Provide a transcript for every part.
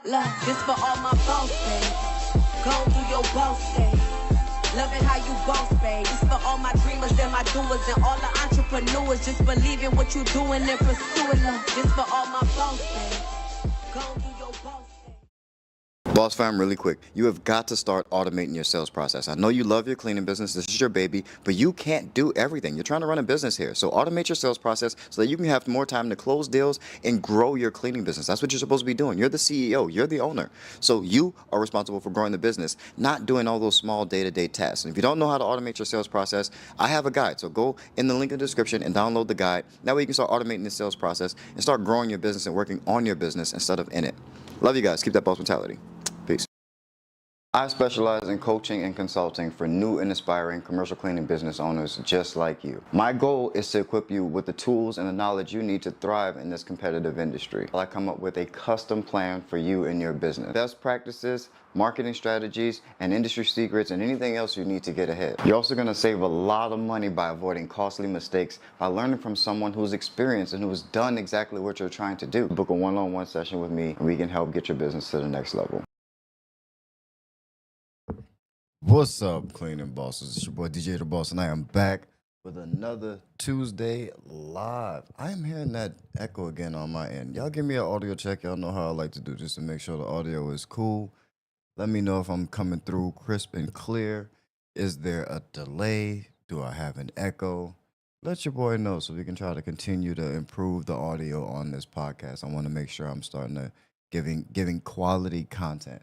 Love, this for all my boss babe. Go do your boss thing. Loving how you boss babe. This for all my dreamers and my doers and all the entrepreneurs. Just believe in what you're doing and pursuing love. This for all my boss babe. Go do your boss thing. Boss fam, really quick, you have got to start automating your sales process. I know you love your cleaning business, this is your baby, but you can't do everything. You're trying to run a business here. So automate your sales process so that you can have more time to close deals and grow your cleaning business. That's what you're supposed to be doing. You're the CEO, you're the owner. So you are responsible for growing the business, not doing all those small day-to-day tasks. And if you don't know how to automate your sales process, I have a guide. So go in the link in the description and download the guide. That way you can start automating the sales process and start growing your business and working on your business instead of in it. Love you guys. Keep that boss mentality. Peace. I specialize in coaching and consulting for new and aspiring commercial cleaning business owners just like you. My goal is to equip you with the tools and the knowledge you need to thrive in this competitive industry. I come up with a custom plan for you and your business. Best practices, marketing strategies, and industry secrets, and anything else you need to get ahead. You're also going to save a lot of money by avoiding costly mistakes by learning from someone who's experienced and who's done exactly what you're trying to do. Book a one-on-one session with me, and we can help get your business to the next level. What's up, cleaning bosses? It's your boy DJ the Boss, and I am back with another Tuesday live. I am hearing that echo again on my end. Y'all give me an audio check. Y'all know how I like to do, just to make sure the audio is cool. Let me know if I'm coming through crisp and clear. Is there a delay? Do I have an echo? Let your boy know so we can try to continue to improve the audio on this podcast. I want to make sure I'm starting to giving quality content.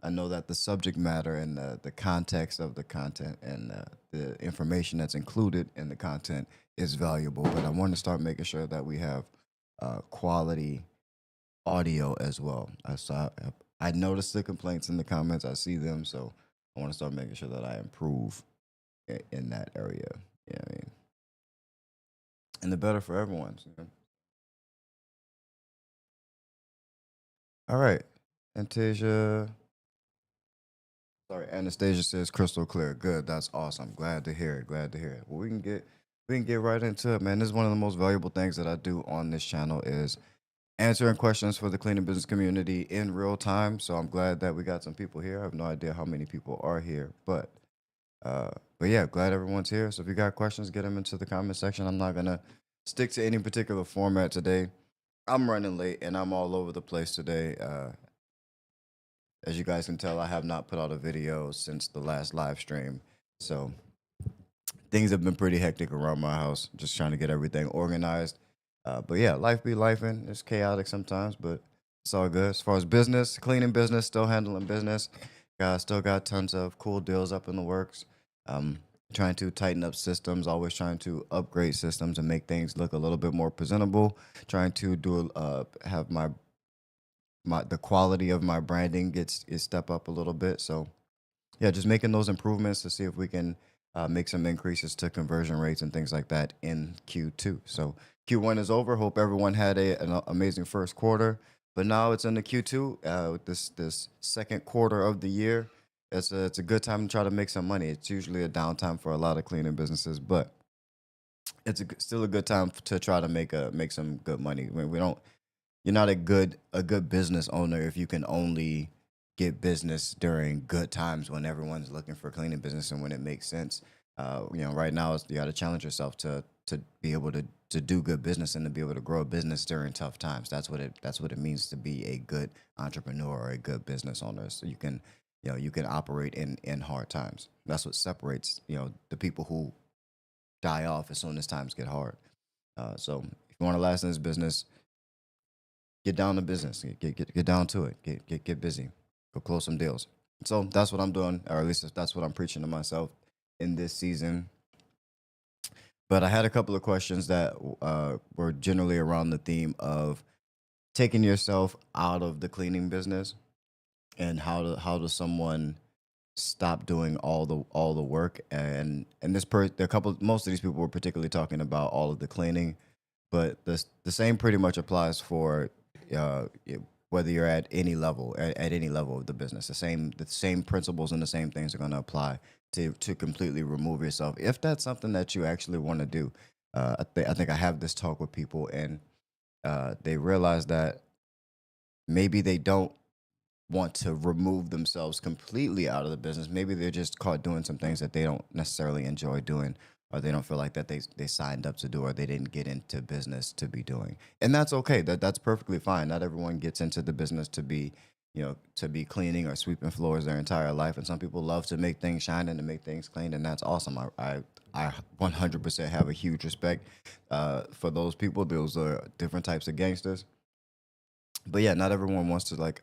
I know that the subject matter and the context of the content and the information that's included in the content is valuable, but I want to start making sure that we have quality audio as well. I noticed the complaints in the comments. I see them, so I want to start making sure that I improve in that area. Yeah, I mean, and the better for everyone. You know? All right. Anastasia says crystal clear. Good, that's awesome. Glad to hear it. Well, we can get right into it, man. This is one of the most valuable things that I do on this channel is answering questions for the cleaning business community in real time. So I'm glad that we got some people here. I have no idea how many people are here, but yeah, glad everyone's here. So if you got questions, get them into the comment section. I'm not gonna stick to any particular format today. I'm running late and I'm all over the place today. As you guys can tell, I have not put out a video since the last live stream. So things have been pretty hectic around my house, just trying to get everything organized. But yeah, life be lifing. It's chaotic sometimes, but it's all good. As far as business, cleaning business, still handling business. Still got tons of cool deals up in the works. Trying to tighten up systems, always trying to upgrade systems and make things look a little bit more presentable. Trying to have the quality of my branding is step up a little bit. So yeah, just making those improvements to see if we can make some increases to conversion rates and things like that in Q2. So Q1 is over. Hope everyone had an amazing first quarter, but now it's in the Q2 with this second quarter of the year. It's a good time to try to make some money. It's usually a downtime for a lot of cleaning businesses, but it's still a good time to try to make some good money. I mean, you're not a good business owner if you can only get business during good times when everyone's looking for cleaning business and when it makes sense. Right now you got to challenge yourself to be able to do good business and to be able to grow a business during tough times. That's what it means to be a good entrepreneur or a good business owner. So you can operate in hard times. That's what separates the people who die off as soon as times get hard. So if you want to last in this business, get down to business. Get down to it. Get busy. Go close some deals. So that's what I'm doing, or at least that's what I'm preaching to myself in this season. But I had a couple of questions that were generally around the theme of taking yourself out of the cleaning business and how does someone stop doing all the work. And most of these people were particularly talking about all of the cleaning, but the same pretty much applies for whether you're at any level of the business. The same principles and the same things are going to apply to completely remove yourself if that's something that you actually want to do. I think I have this talk with people and they realize that maybe they don't want to remove themselves completely out of the business. Maybe they're just caught doing some things that they don't necessarily enjoy doing, or they don't feel like that they signed up to do, or they didn't get into business to be doing. And that's okay. That's perfectly fine. Not everyone gets into the business to be, to be cleaning or sweeping floors their entire life. And some people love to make things shine and to make things clean, and that's awesome. I 100% have a huge respect for those people. Those are different types of gangsters. But yeah, not everyone wants to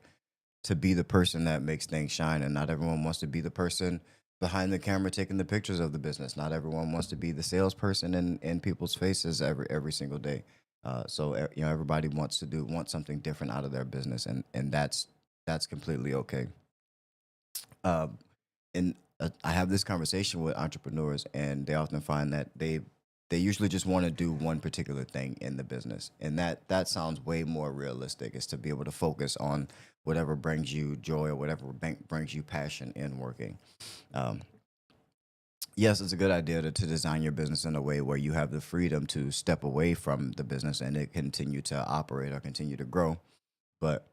to be the person that makes things shine, and not everyone wants to be the person behind the camera taking the pictures of the business. Not everyone wants to be the salesperson in people's faces every single day. Everybody wants something different out of their business, and that's completely okay. Uh, and I have this conversation with entrepreneurs, and they often find that they usually just want to do one particular thing in the business, and that sounds way more realistic. Is to be able to focus on whatever brings you joy, or whatever brings you passion in working. Um, yes, it's a good idea to design your business in a way where you have the freedom to step away from the business and it continue to operate or continue to grow. But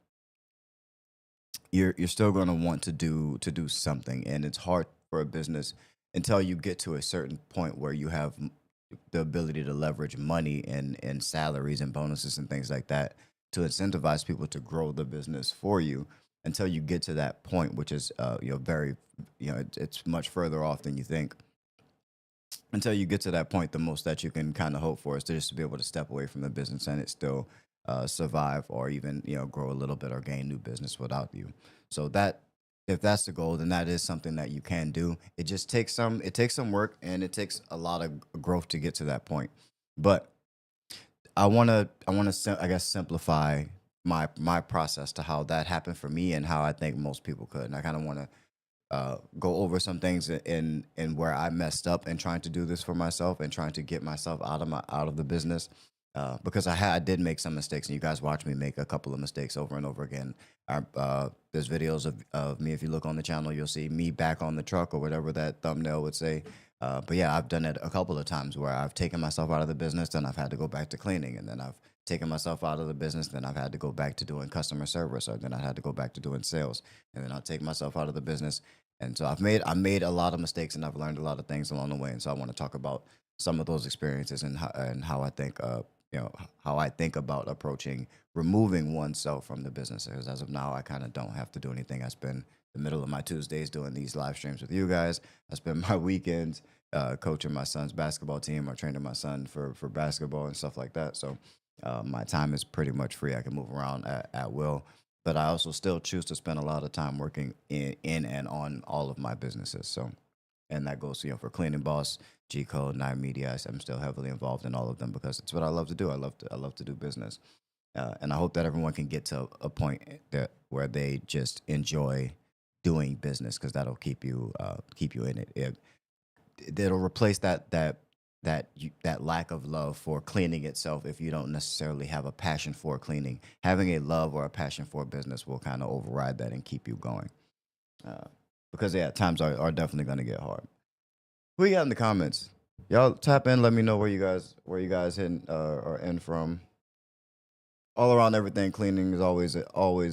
you're still going to want to do something, and it's hard for a business until you get to a certain point where you have the ability to leverage money and salaries and bonuses and things like that to incentivize people to grow the business for you. Until you get to that point, which is very, it's much further off than you think. Until you get to that point, the most that you can kind of hope for is to just be able to step away from the business and it still survive, or even grow a little bit or gain new business without you. So that, if that's the goal, then that is something that you can do. It takes some work, and it takes a lot of growth to get to that point. But I want to I guess simplify my process to how that happened for me and how I think most people could. And I kind of want to go over some things in where I messed up in trying to do this for myself and trying to get myself out of the business. Because I did make some mistakes, and you guys watch me make a couple of mistakes over and over again. There's videos of me. If you look on the channel, you'll see me back on the truck, or whatever that thumbnail would say. But yeah, I've done it a couple of times where I've taken myself out of the business, then I've had to go back to cleaning, and then I've taken myself out of the business, then I've had to go back to doing customer service, or then I had to go back to doing sales, and then I'll take myself out of the business. And so I made a lot of mistakes, and I've learned a lot of things along the way. And so I want to talk about some of those experiences, and how I think how I think about approaching removing oneself from the business. Because as of now, I kind of don't have to do anything. I spend the middle of my Tuesdays doing these live streams with you guys. I spend my weekends coaching my son's basketball team, or training my son for basketball and stuff like that. So my time is pretty much free. I can move around at will. But I also still choose to spend a lot of time working in and on all of my businesses. So, and that goes, for Cleaning Boss, G Code, Nine Media. I'm still heavily involved in all of them because it's what I love to do. I love to do business, and I hope that everyone can get to a point that where they just enjoy doing business, because that'll keep you in it. It'll replace that lack of love for cleaning itself. If you don't necessarily have a passion for cleaning, having a love or a passion for business will kind of override that and keep you going. Uh, because yeah, times are definitely going to get hard. Who you got in the comments? Y'all tap in. Let me know where you guys hitting or in from. All around everything cleaning is always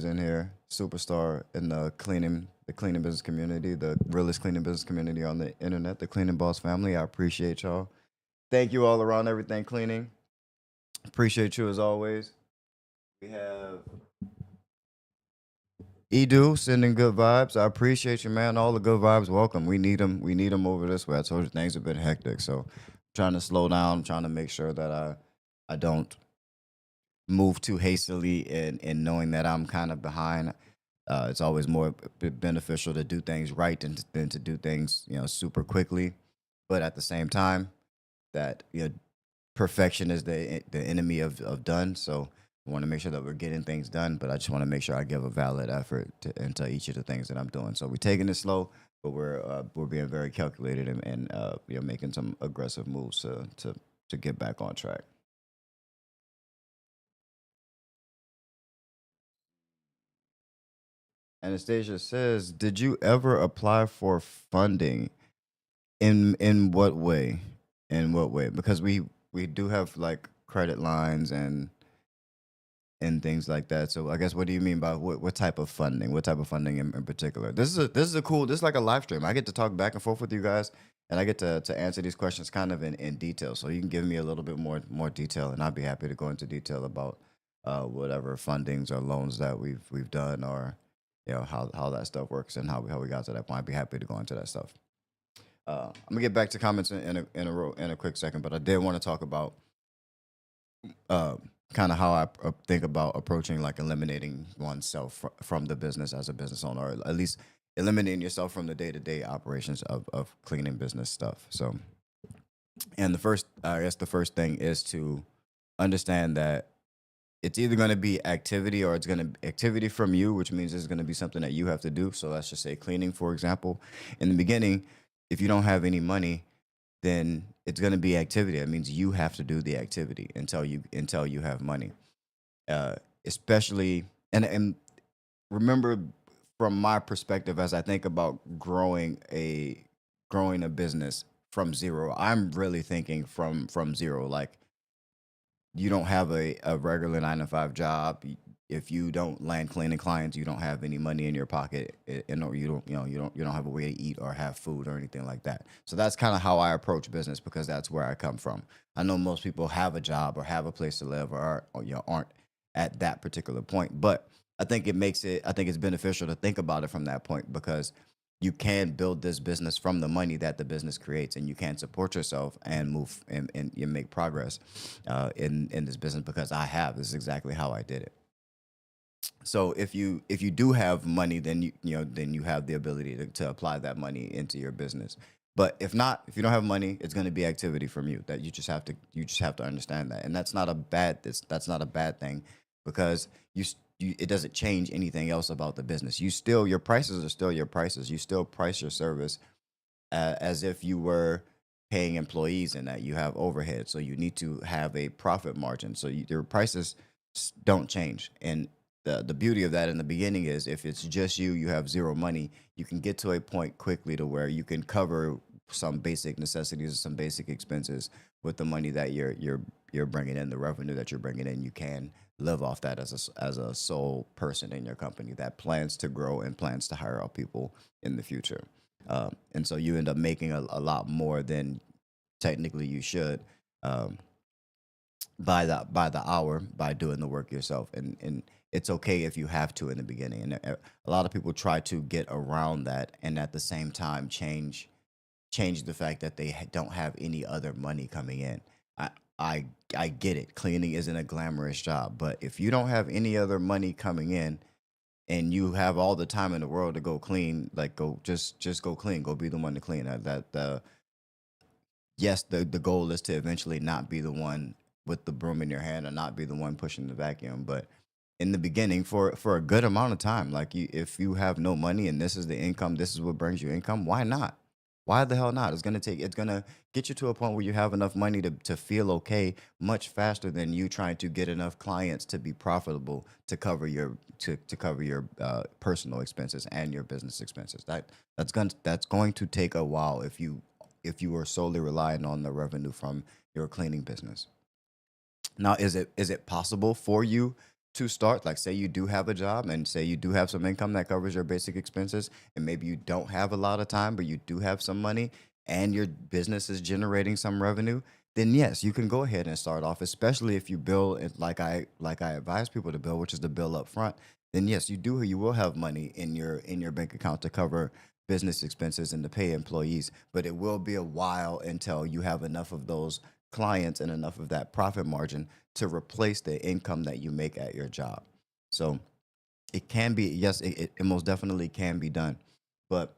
in here. Superstar in the cleaning business community, the realest cleaning business community on the internet, the Cleaning Boss family. I appreciate y'all. Thank you all around everything cleaning. Appreciate you as always. We have Edu sending good vibes. I appreciate you, man. All the good vibes, welcome. We need them. We need them over this way. I told you things have been hectic, so trying to slow down. I'm trying to make sure that I don't move too hastily, in knowing that I'm kind of behind. It's always more beneficial to do things right than to do things super quickly. But at the same time, that perfection is the enemy of done. So I want to make sure that we're getting things done, but I just want to make sure I give a valid effort into each of the things that I'm doing. So we're taking it slow, but we're being very calculated, and making some aggressive moves to get back on track. Anastasia says, "Did you ever apply for funding? In what way? In what way? Because we do have like credit lines and things like that. So I guess what do you mean by what type of funding? What type of funding in particular? This is like a live stream. I get to talk back and forth with you guys, and I get to answer these questions kind of in detail. So you can give me a little bit more detail, and I'd be happy to go into detail about whatever fundings or loans that we've done, or how that stuff works and how we got to that point. I'd be happy to go into that stuff. I'm gonna get back to comments in a quick second, but I did want to talk about uh, kind of how I think about approaching like eliminating oneself from the business as a business owner, or at least eliminating yourself from the day to day operations of cleaning business stuff. So, and I guess the first thing is to understand that it's either going to be activity or it's going to activity from you, which means it's going to be something that you have to do. So let's just say cleaning, for example. In the beginning, if you don't have any money, then it's going to be activity. That means you have to do the activity until you have money. Uh, Especially and remember, from my perspective, as I think about growing a business from zero, I'm really thinking from zero. Like, you don't have a regular 9 to 5 job. If you don't land cleaning clients, you don't have any money in your pocket, and or you don't have a way to eat or have food or anything like that. So that's kind of how I approach business, because that's where I come from. I know most people have a job or have a place to live, or aren't at that particular point, but I think it's beneficial to think about it from that point, because you can build this business from the money that the business creates, and you can support yourself and move and you make progress in this business, because this is exactly how I did it. So if you do have money, then you have the ability to apply that money into your business. But if not, if you don't have money, it's going to be activity from you. That you just have to understand that, and that's not a bad thing, because it doesn't change anything else about the business. Your prices are still your prices. You still price your service as if you were paying employees, and that you have overhead. So you need to have a profit margin. So your prices don't change. And the beauty of that in the beginning is, if it's just you have zero money, you can get to a point quickly to where you can cover some basic necessities, some basic expenses with the money that you're bringing in, the revenue that you're bringing in. You can live off that as a sole person in your company that plans to grow and plans to hire out people in the future. And so you end up making a lot more than technically you should, um, by the hour, by doing the work yourself. And it's okay if you have to in the beginning. And a lot of people try to get around that, and at the same time change the fact that they don't have any other money coming in. I I I get it. Cleaning isn't a glamorous job, but if you don't have any other money coming in, and you have all the time in the world to go clean, like, go just go clean, go be the one to clean. Yes, the goal is to eventually not be the one with the broom in your hand, or not be the one pushing the vacuum. But in the beginning, for a good amount of time, like, if you have no money and this is the income, this is what brings you income, why not? Why the hell not? It's gonna get you to a point where you have enough money to feel okay much faster than you trying to get enough clients to be profitable to cover your personal expenses and your business expenses. That's going to take a while if you are solely relying on the revenue from your cleaning business. Now, is it possible for you to start? Like, say you do have a job, and say you do have some income that covers your basic expenses, and maybe you don't have a lot of time, but you do have some money, and your business is generating some revenue. Then yes, you can go ahead and start off, especially if you bill it like I advise people to bill, which is to bill up front. Then yes, you will have money in your bank account to cover business expenses and to pay employees, but it will be a while until you have enough of those clients and enough of that profit margin to replace the income that you make at your job. So it can be, yes, it most definitely can be done. But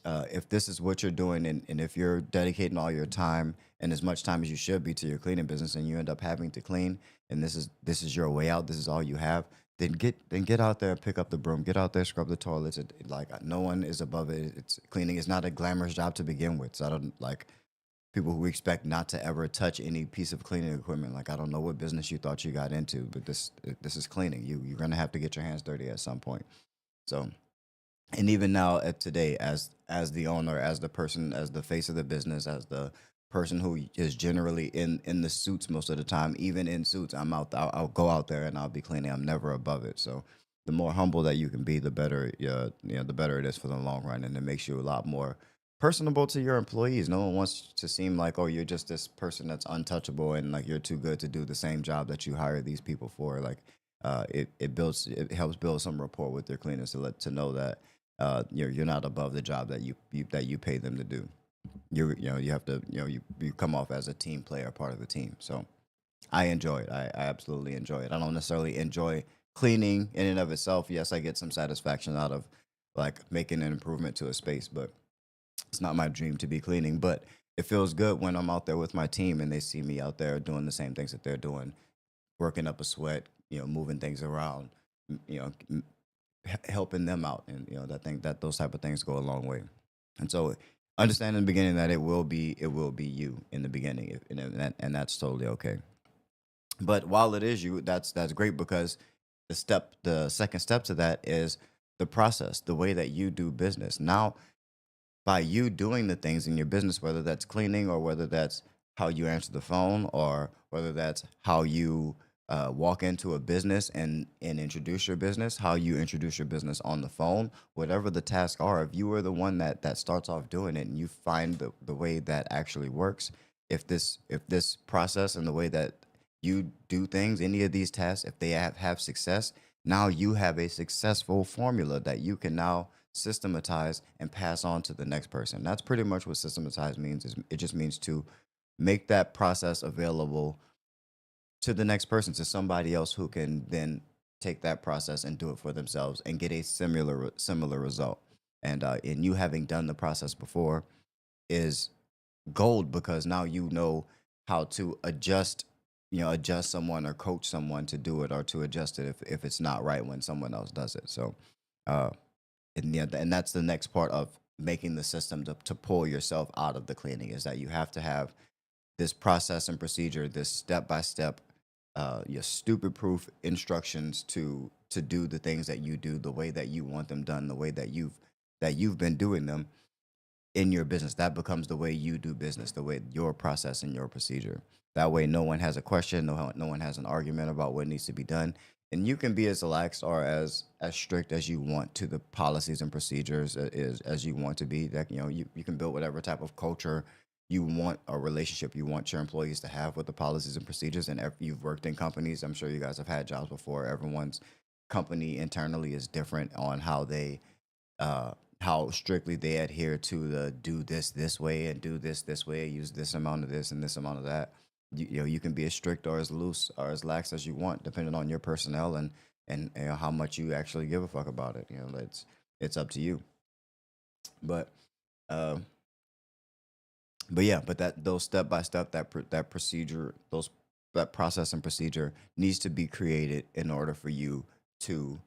if this is what you're doing, and if you're dedicating all your time and as much time as you should be to your cleaning business, and you end up having to clean, and this is your way out, this is all you have, then get out there and pick up the broom, get out there, scrub the toilets. Like, no one is above it. It's cleaning is not a glamorous job to begin with. So I don't like people who expect not to ever touch any piece of cleaning equipment. Like, I don't know what business you thought you got into, but this is cleaning. You're gonna have to get your hands dirty at some point. So, and even now, at today, as the owner, as the person, as the face of the business, as the person who is generally in the suits most of the time. Even in suits, I'll go out there and I'll be cleaning. I'm never above it. So the more humble that you can be, the better, the better it is for the long run, and it makes you a lot more personable to your employees. No one wants to seem like, oh, you're just this person that's untouchable and like you're too good to do the same job that you hire these people for. Like, it helps build some rapport with their cleaners to know that you're not above the job that you pay them to do. You have to you come off as a team player, part of the team. So I enjoy it. I absolutely enjoy it. I don't necessarily enjoy cleaning in and of itself. Yes, I get some satisfaction out of like making an improvement to a space, but it's not my dream to be cleaning. But it feels good when I'm out there with my team and they see me out there doing the same things that they're doing, working up a sweat, moving things around, helping them out, and that thing that those type of things go a long way. And so understand in the beginning that it will be you in the beginning, and that's totally okay. But while it is you, that's great, because the second step to that is the process, the way that you do business. Now, by you doing the things in your business, whether that's cleaning or whether that's how you answer the phone or whether that's how you walk into a business and introduce your business, how you introduce your business on the phone, whatever the tasks are, if you are the one that starts off doing it and you find the way that actually works, if this process and the way that you do things, any of these tasks, if they have success, now you have a successful formula that you can now systematize and pass on to the next person. That's pretty much what systematize means. Is it just means to make that process available to the next person, to somebody else who can then take that process and do it for themselves and get a similar result. And you having done the process before is gold, because now you know how to adjust someone or coach someone to do it, or to adjust it if it's not right when someone else does it. So uh and yeah, and that's the next part of making the system to pull yourself out of the cleaning, is that you have to have this process and procedure, this step by step, your stupid proof instructions to do the things that you do the way that you want them done, the way that you've been doing them in your business. That becomes the way you do business, the way your process and your procedure. That way, no one has a question, no one has an argument about what needs to be done, and you can be as lax or as strict as you want to the policies and procedures as you want to be. That you can build whatever type of culture you want, a relationship you want your employees to have with the policies and procedures. And if you've worked in companies, I'm sure you guys have had jobs before. Everyone's company internally is different on how strictly they adhere to the do this way and do this way, use this amount of this and this amount of that. You can be as strict or as loose or as lax as you want, depending on your personnel and how much you actually give a fuck about it. It's up to you. But uh, but yeah, but those step by step, that procedure, that process and procedure needs to be created in order for you to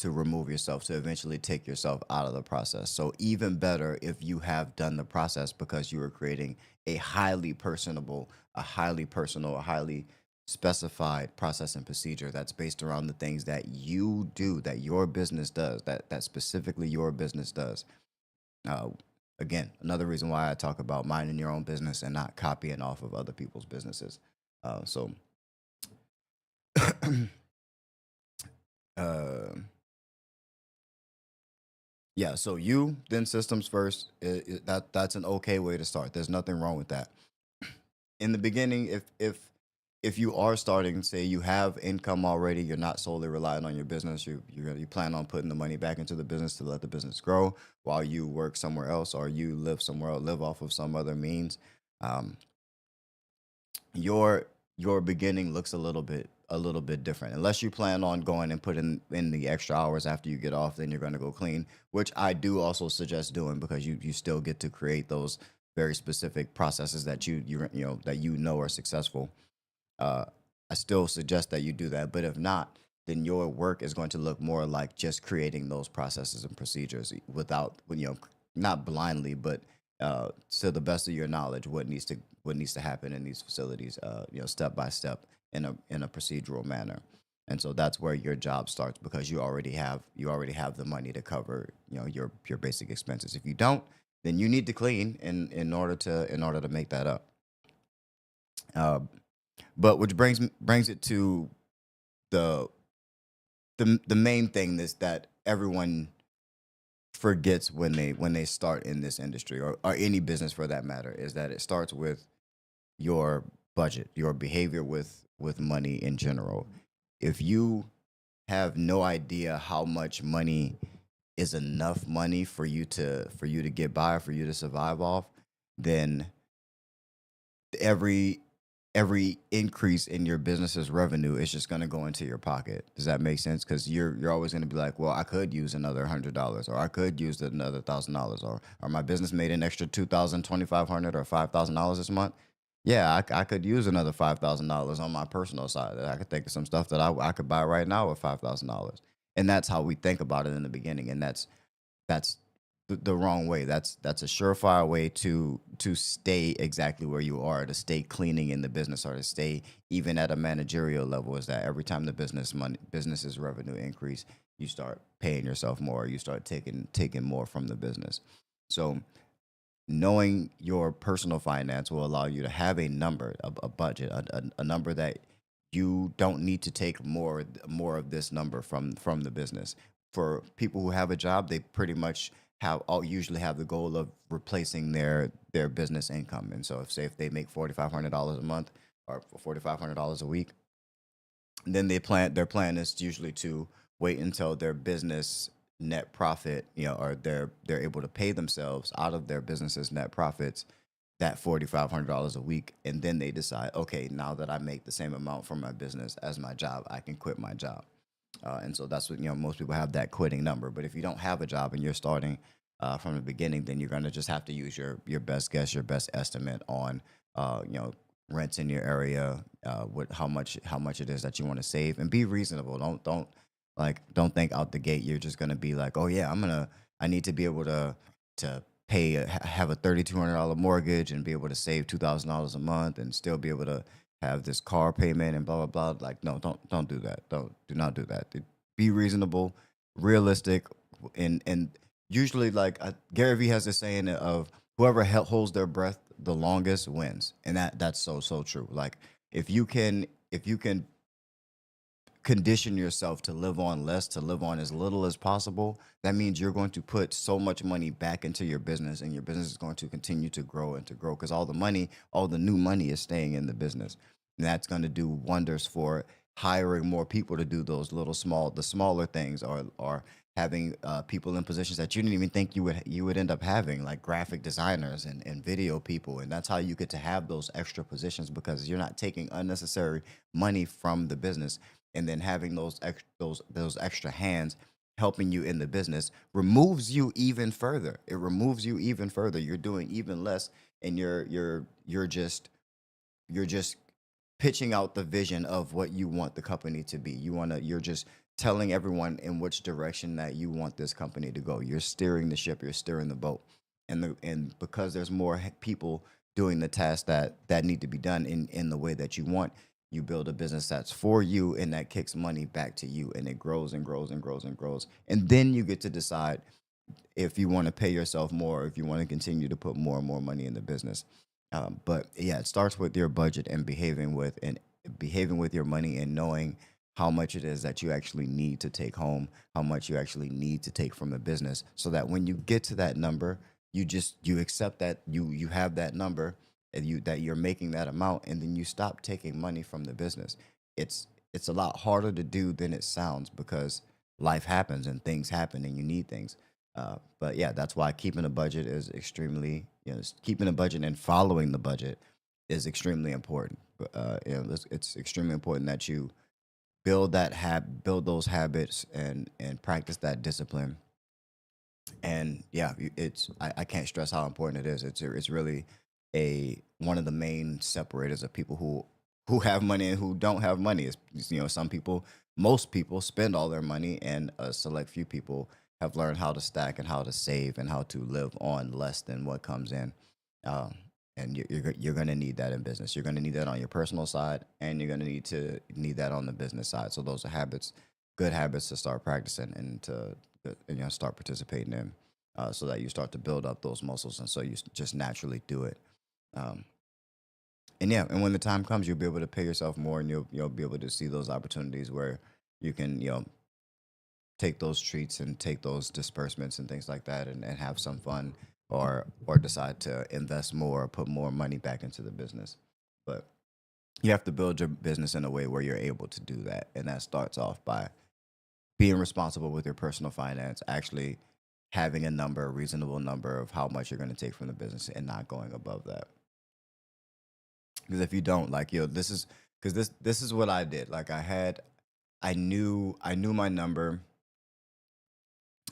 remove yourself, to eventually take yourself out of the process. So even better if you have done the process, because you are creating a highly personable, a highly personal, a highly specified process and procedure that's based around the things that you do, that your business does, that specifically your business does. Uh, Again, another reason why I talk about minding your own business and not copying off of other people's businesses. So uh, yeah, so you then systems first. That's an okay way to start. There's nothing wrong with that. In the beginning, if you are starting, say you have income already, you're not solely relying on your business. You plan on putting the money back into the business to let the business grow while you work somewhere else, or you live somewhere else, live off of some other means. Um, your beginning looks a little bit different, unless you plan on going and putting in the extra hours after you get off. Then you're going to go clean, which I do also suggest doing, because you still get to create those very specific processes that you know are successful. uh, I still suggest that you do that. But if not, then your work is going to look more like just creating those processes and procedures without, not blindly, but to the best of your knowledge, what needs to happen in these facilities, step by step in a procedural manner. And so that's where your job starts, because you already have the money to cover, your basic expenses. If you don't, then you need to clean in order to make that up. Uh, but which brings it to the the main thing is that everyone forgets when they start in this industry, or any business for that matter, is that it starts with your budget, your behavior with money in general. If you have no idea how much money is enough money for you to get by, for you to survive off, then every every increase in your business's revenue is just going to go into your pocket. Does that make sense? Because you're always going to be like, well, I could use another $100, or I could use another $1,000, or my business made an extra 2,000, 2,500, or $5,000 this month. Yeah, I could use another $5,000 on my personal side. I could think of some stuff that I could buy right now with $5,000, and that's how we think about it in the beginning, and that's the wrong way. That's a surefire way to stay exactly where you are, to stay cleaning in the business, or to stay even at a managerial level. Is that every time the business's revenue increase, you start paying yourself more, you start taking more from the business. So knowing your personal finance will allow you to have a number, a budget, a number that you don't need to take more of this number from the business. For people who have a job, they pretty much have all usually have the goal of replacing their business income. And so if they make $4,500 a month, or $4,500 a week, then their plan is usually to wait until their business net profit, or they're able to pay themselves out of their business's net profits that $4,500 a week, and then they decide, okay, now that I make the same amount from my business as my job, I can quit my job. And so that's what, most people have, that quitting number. But if you don't have a job and you're starting from the beginning, then you're going to just have to use your best guess, your best estimate on rents in your area, what how much it is that you want to save, and be reasonable. Don't think out the gate you're just going to be like, oh yeah, I need to be able to pay have a $3,200 mortgage and be able to save $2,000 a month and still be able to have this car payment and blah blah blah. Like, no, don't do that. Do not do that. Be reasonable, realistic, and usually, like, Gary Vee has this saying of whoever holds their breath the longest wins, and that's so true. Like, if you can condition yourself to live on less, to live on as little as possible, that means you're going to put so much money back into your business, and your business is going to continue to grow and to grow, because all the new money is staying in the business. And that's going to do wonders for hiring more people to do the smaller things, or having people in positions that you didn't even think you would end up having, like graphic designers and video people. And that's how you get to have those extra positions, because you're not taking unnecessary money from the business, and then having those extra hands helping you in the business removes you even further. It removes you even further. You're doing even less, and you're just pitching out the vision of what you want the company to be. You're just telling everyone in which direction that you want this company to go. You're steering the ship, you're steering the boat. And because there's more people doing the tasks that need to be done in the way that you want, you build a business that's for you, and that kicks money back to you, and it grows and grows and grows and grows. And then you get to decide if you want to pay yourself more, or if you want to continue to put more and more money in the business. But yeah, it starts with your budget and behaving with your money, and knowing how much it is that you actually need to take home, how much you actually need to take from the business, so that when you get to that number, you accept that you have that number, and that you're making that amount, and then you stop taking money from the business. It's a lot harder to do than it sounds, because life happens and things happen and you need things. But yeah, that's why keeping a budget is extremely, keeping a budget and following the budget is extremely important. It's extremely important that you build those habits, and practice that discipline. And yeah, I can't stress how important it is. It's really a one of the main separators of people who have money and who don't have money. Some people, most people spend all their money, and a select few people have learned how to stack and how to save and how to live on less than what comes in. Um, and you're going to need that in business. You're going to need that on your personal side, and you're going to need that on the business side. So those are good habits to start practicing, and to start participating in. so that you start to build up those muscles, and so you just naturally do it. Um, and yeah, and when the time comes, you'll be able to pay yourself more, and you'll be able to see those opportunities where you can take those treats and take those disbursements and things like that, and have some fun, or decide to invest more or put more money back into the business. But you have to build your business in a way where you're able to do that, and that starts off by being responsible with your personal finance, actually having a number, a reasonable number of how much you're going to take from the business, and not going above that. Because if you don't, like, this is because this is what I did. Like, I knew my number,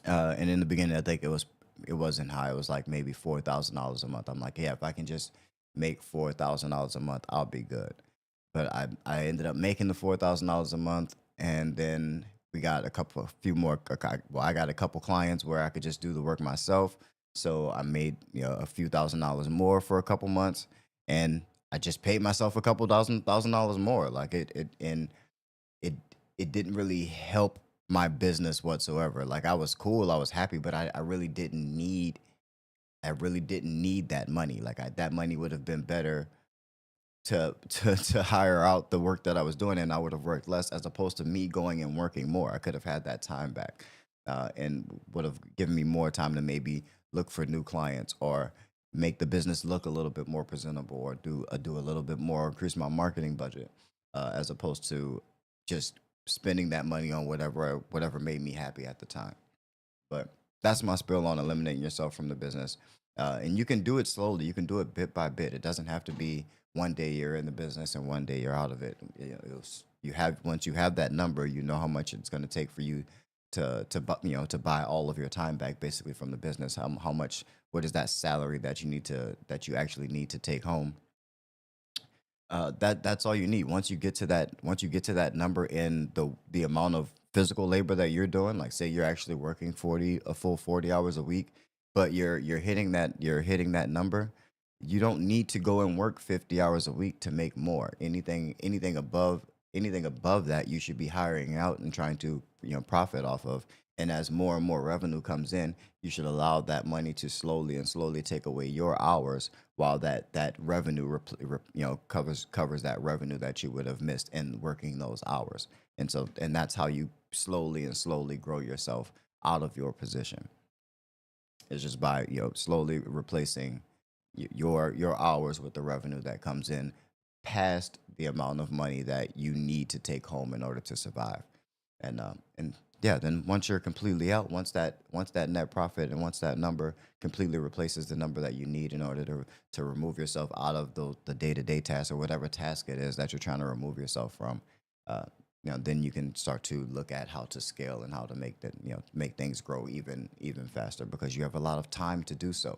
and in the beginning, I think it wasn't high. It was like maybe $4,000 a month. I'm like, yeah, if I can just make $4,000 a month, I'll be good. But I ended up making the $4,000 a month, and then we got a few more. Well, I got a couple clients where I could just do the work myself. So I made a few $1,000s more for a couple months, and I just paid myself a couple thousand dollars more. Like it it didn't really help my business whatsoever. Like, I was cool, I was happy, but I really didn't need that money. Like, that money would have been better to hire out the work that I was doing, and I would have worked less, as opposed to me going and working more. I could have had that time back, and would have given me more time to maybe look for new clients, or make the business look a little bit more presentable, or do a little bit more, increase my marketing budget, as opposed to just spending that money on whatever made me happy at the time. But that's my spill on eliminating yourself from the business. And you can do it slowly. You can do it bit by bit. It doesn't have to be one day you're in the business and one day you're out of it. You have once you have that number, you know how much it's going to take for you to buy all of your time back, basically, from the business. How much? What is that salary that you actually need to take home? That's all you need. Once you get to that number in the amount of physical labor that you're doing, like, say you're actually working a full 40 hours a week, but you're hitting that number. You don't need to go and work 50 hours a week to make more. Anything above that, you should be hiring out and trying to profit off of. And as more and more revenue comes in, you should allow that money to slowly and slowly take away your hours, while that revenue covers that revenue that you would have missed in working those hours. And that's how you slowly and slowly grow yourself out of your position. It's just by slowly replacing your hours with the revenue that comes in, past the amount of money that you need to take home in order to survive. And yeah, then once you're completely out, once that net profit, and once that number completely replaces the number that you need in order to remove yourself out of the day-to-day task, or whatever task it is that you're trying to remove yourself from, uh, then you can start to look at how to scale, and how to make things grow even faster, because you have a lot of time to do so.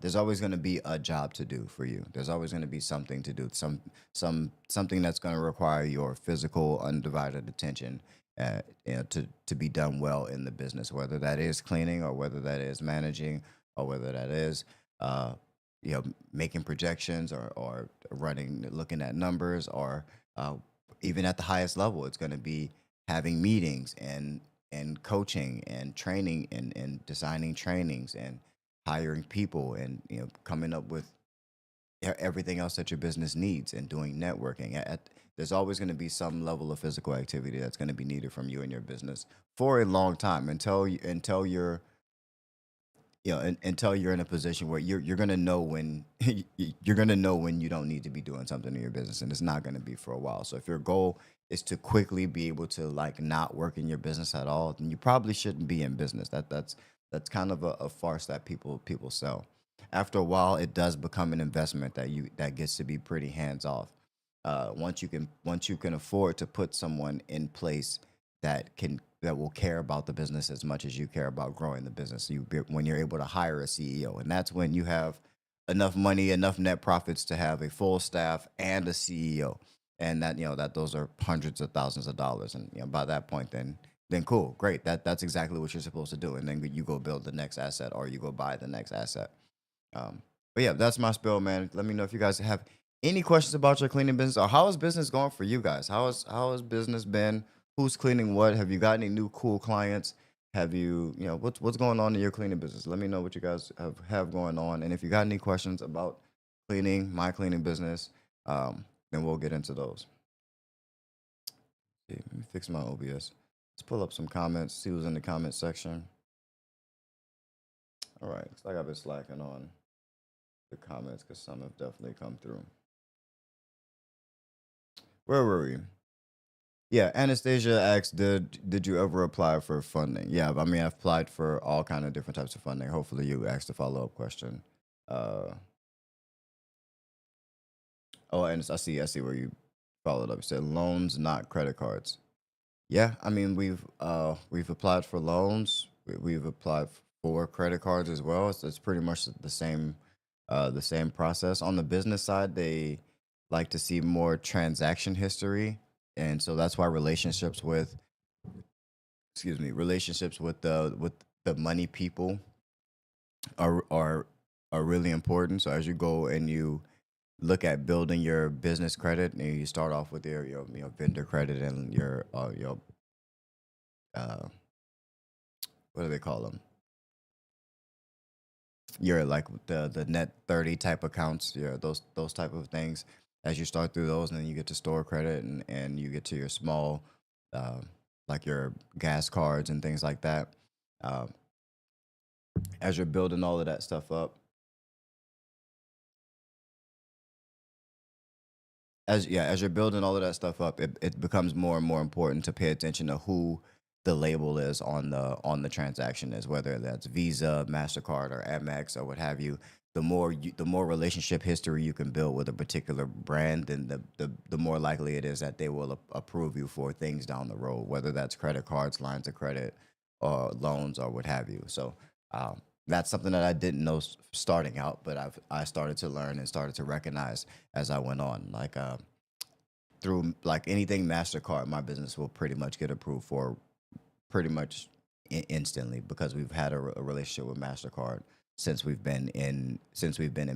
There's always going to be a job to do for you. There's always going to be something to do, something that's going to require your physical, undivided attention, to be done well in the business. Whether that is cleaning, or whether that is managing, or whether that is uh, making projections, or looking at numbers, or even at the highest level, it's going to be having meetings, and coaching, and training, and designing trainings, and hiring people, and coming up with everything else that your business needs, and doing networking. There's always going to be some level of physical activity that's going to be needed from you and your business for a long time, until you're in a position where you're going to know when you're going to know when you don't need to be doing something in your business, and it's not going to be for a while. So if your goal is to quickly be able to, like, not work in your business at all, then you probably shouldn't be in business. That's kind of a farce that people sell. After a while, it does become an investment that gets to be pretty hands off. Once you can afford to put someone in place that will care about the business as much as you care about growing the business. When you're able to hire a CEO, and that's when you have enough money, enough net profits to have a full staff and a CEO, and that those are hundreds of thousands of dollars. And by that point, then cool, great. That's exactly what you're supposed to do. And then you go build the next asset, or you go buy the next asset. But yeah, that's my spill, man. Let me know if you guys have any questions about your cleaning business, or how is business going for you guys. How has business been? Who's cleaning what? Have you got any new cool clients? have you, what's going on in your cleaning business? Let me know what you guys have going on, and if you got any questions about cleaning, my cleaning business, then we'll get into those. See, let me fix my OBS. Let's pull up some comments, see who's in the comment section. All right, looks like I've been slacking on the comments because some have definitely come through. Where were we? Yeah, Anastasia asked, did you ever apply for funding? Yeah, I mean, I've applied for all kind of different types of funding. Hopefully, you asked a follow up question. Uh, oh, and I see where you followed up. You said loans, not credit cards. Yeah, I mean, we've applied for loans. We've applied for credit cards as well. So it's pretty much the same process. On the business side, they like to see more transaction history, and so that's why relationships with the money people are are are really important. So as you go and you look at building your business credit, and you start off with your vendor credit and your uh what do they call them? Your like the net 30 type accounts, yeah, those type of things. As you start through those, and then you get to store credit, and you get to your small, uh, like your gas cards and things like that. Um, as you're building all of that stuff up, as you're building all of that stuff up, it becomes more and more important to pay attention to who the label is on the transaction is, whether that's Visa, MasterCard, or Amex, or what have you. The more relationship history you can build with a particular brand, then the more likely it is that they will approve you for things down the road, whether that's credit cards, lines of credit, or loans, or what have you. So that's something that I didn't know starting out, but I started to learn and started to recognize as I went on. Like through like anything Mastercard, my business will pretty much get approved for pretty much instantly, because we've had a relationship with Mastercard since we've been in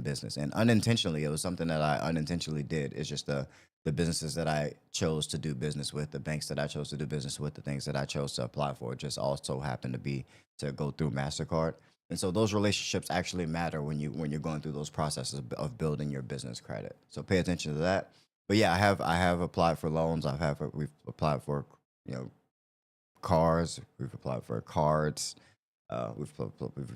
business. And unintentionally, it was something that I unintentionally did. It's just the businesses that I chose to do business with, the banks that I chose to do business with, the things that I chose to apply for, just also happened to be to go through Mastercard. And so those relationships actually matter when you're going through those processes of building your business credit. So pay attention to that. But yeah, I have applied for loans. We've applied for, you know, cars. We've applied for cards. We've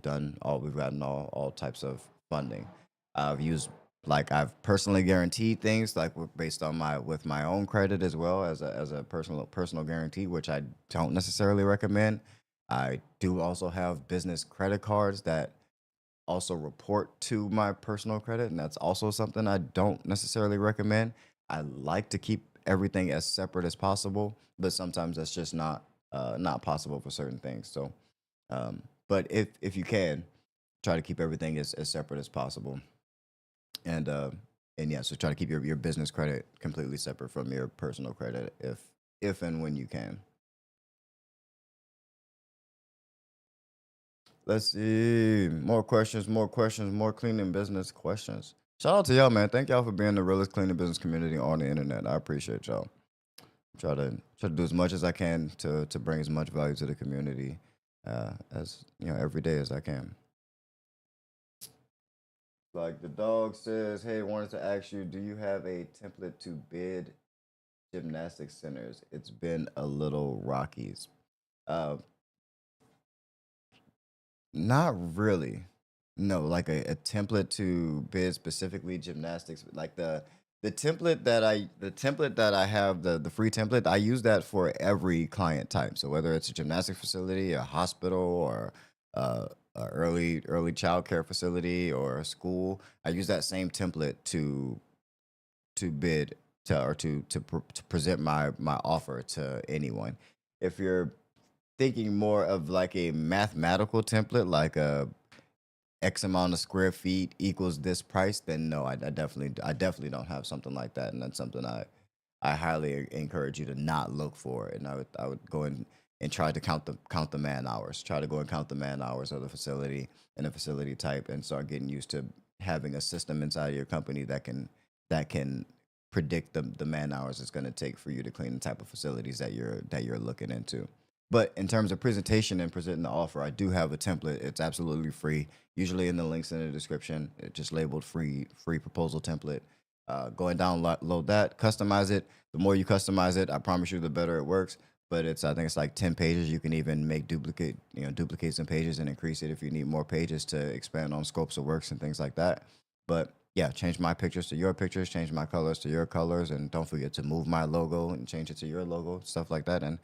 gotten all types of funding. I've used, like, I've personally guaranteed things, like based on my own credit, as well as a personal guarantee, which I don't necessarily recommend. I do also have business credit cards that also report to my personal credit, and that's also something I don't necessarily recommend. I like to keep everything as separate as possible, but sometimes that's just not possible for certain things. So, but if you can, try to keep everything as separate as possible, and yeah, so try to keep your business credit completely separate from your personal credit, if and when you can. Let's see. More cleaning business questions. Shout out to y'all, man. Thank y'all for being the realest cleaning business community on the internet. I appreciate y'all. Try to do as much as I can to bring as much value to the community, as every day as I can. Like the dog says, hey, wanted to ask you, do you have a template to bid gymnastic centers? It's been a little Rockies. Uh, Not really. No, like a template to bid specifically gymnastics. Like the template that I have, the free template, I use that for every client type. So whether it's a gymnastic facility, a hospital, or a early child care facility, or a school, I use that same template to bid to present my offer to anyone. If you're thinking more of like a mathematical template, like a X amount of square feet equals this price, then no, I definitely don't have something like that, and that's something I highly encourage you to not look for. And I would go and try to count the man hours. Try to go and count the man hours of the facility and the facility type, and start getting used to having a system inside of your company that can predict the man hours it's going to take for you to clean the type of facilities that you're looking into. But in terms of presentation and presenting the offer, I do have a template. It's absolutely free. Usually in the links in the description, it's just labeled free proposal template. Go and download that, customize it. The more you customize it, I promise you, the better it works. But I think it's like 10 pages. You can even make duplicate some pages and increase it if you need more pages to expand on scopes of works and things like that. But yeah, change my pictures to your pictures, change my colors to your colors, and don't forget to move my logo and change it to your logo, stuff like that. And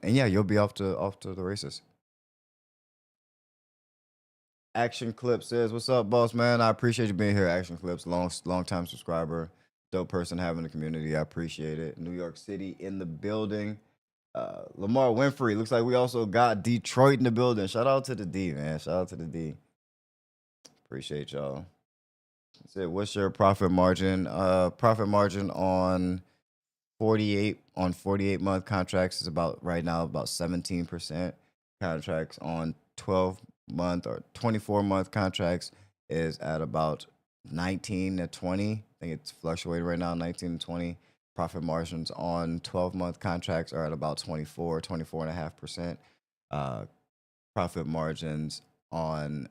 yeah, you'll be off to the races. Action Clip says, "What's up, boss man? I appreciate you being here. Action Clips, long time subscriber, dope person having the community. I appreciate it. New York City in the building. Lamar Winfrey, looks like we also got Detroit in the building. Shout out to the D, man. Shout out to the D. Appreciate y'all. Said, what's your profit margin? Profit margin on 48 month contracts is about right now about 17%. Contracts on 12 month or 24 month contracts is at about 19 to 20. I think it's fluctuating right now, 19 to 20. Profit margins on 12 month contracts are at about 24.5%. Profit margins on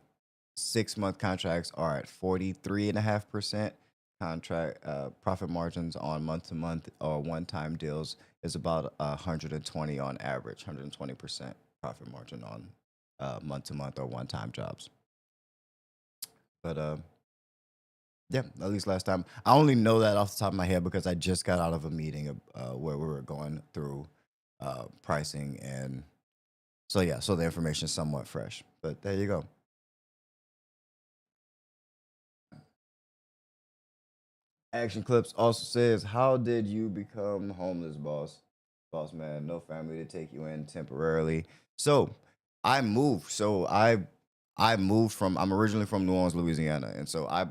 6 month contracts are at 43.5%. Contract profit margins on month to month or one time deals is about 120 on average, 120% profit margin on month to month or one time jobs. But yeah, at least last time. I only know that off the top of my head because I just got out of a meeting where we were going through pricing, and so yeah, so the information is somewhat fresh. But there you go. Action Clips also says, "How did you become homeless, boss? Boss man, no family to take you in temporarily." So I moved. I moved from. I'm originally from New Orleans, Louisiana, and so I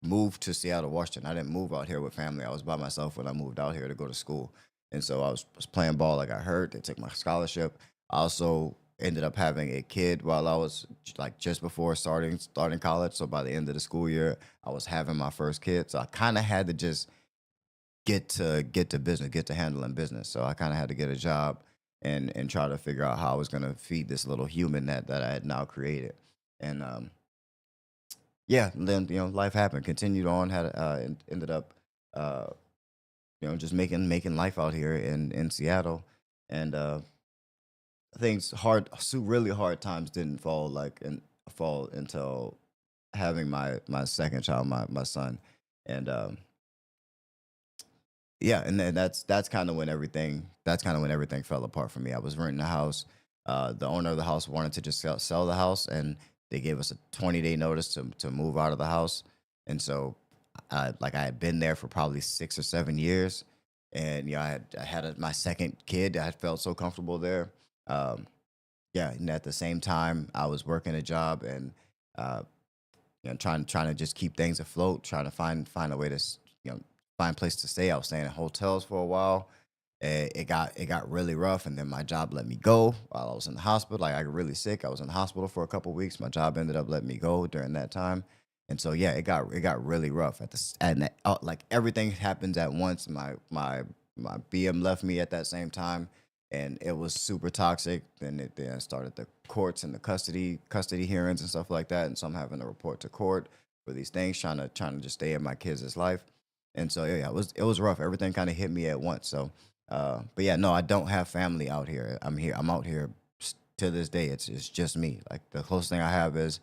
moved to Seattle, Washington. I didn't move out here with family. I was by myself when I moved out here to go to school. And so I was playing ball. I got hurt. They took my scholarship. I also ended up having a kid while I was like just before starting college. So by the end of the school year, I was having my first kid. So I kind of had to just get to business, get to handling business. So I kind of had to get a job and try to figure out how I was going to feed this little human that I had now created. And yeah, and then life happened, continued on, ended up uh, just making life out here in Seattle, and things really hard times didn't fall until having my second child, my son, and yeah, and then that's kind of when everything fell apart for me. I was renting a house. The owner of the house wanted to just sell the house, and they gave us a 20-day notice to move out of the house. And so, I had been there for probably 6 or 7 years, and I had my second kid. I had felt so comfortable there. Um, yeah, and at the same time, I was working a job and uh, trying to just keep things afloat, trying to find a way to find a place to stay. I was staying in hotels for a while. It got really rough, and then my job let me go while I was in the hospital. Like, I got really sick. I was in the hospital for a couple weeks. My job ended up letting me go during that time, and so yeah, it got really rough like everything happens at once. My BM left me at that same time, and it was super toxic. Then started the courts and the custody hearings and stuff like that, and so I'm having to report to court for these things, trying to just stay in my kids' life. And so yeah, it was rough. Everything kind of hit me at once. So, but yeah, no, I don't have family out here. I'm out here to this day. It's just me. Like, the closest thing I have is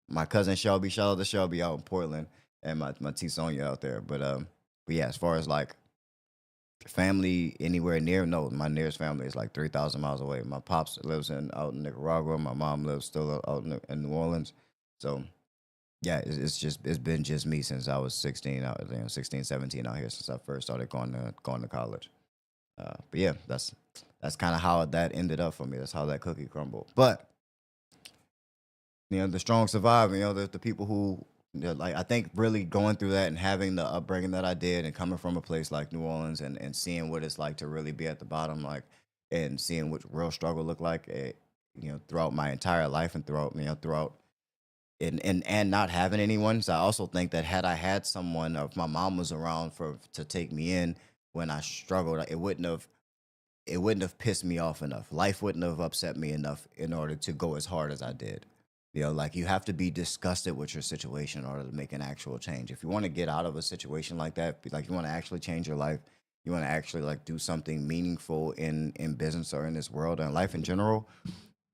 my cousin Shelby. Shout out to Shelby out in Portland, and my T Sonia out there. But yeah, as far as like family anywhere near, no, my nearest family is like 3,000 miles away. My pops lives out in Nicaragua. My mom lives still out in New Orleans. So yeah, it's been just me since I was 16, 16, 17 out here, since I first started going to college. But yeah, that's kind of how that ended up for me. That's how that cookie crumbled. But the strong survive. The people who, like, I think really going through that and having the upbringing that I did, and coming from a place like New Orleans, and seeing what it's like to really be at the bottom, like, and seeing what real struggle looked like, throughout my entire life, and throughout and not having anyone. So I also think that had I had someone, or if my mom was around to take me in when I struggled, it wouldn't have it wouldn't have pissed me off enough. Life wouldn't have upset me enough in order to go as hard as I did. Like you have to be disgusted with your situation in order to make an actual change. If you want to get out of a situation like that, like you want to actually change your life, you want to actually like do something meaningful in business or in this world and life in general,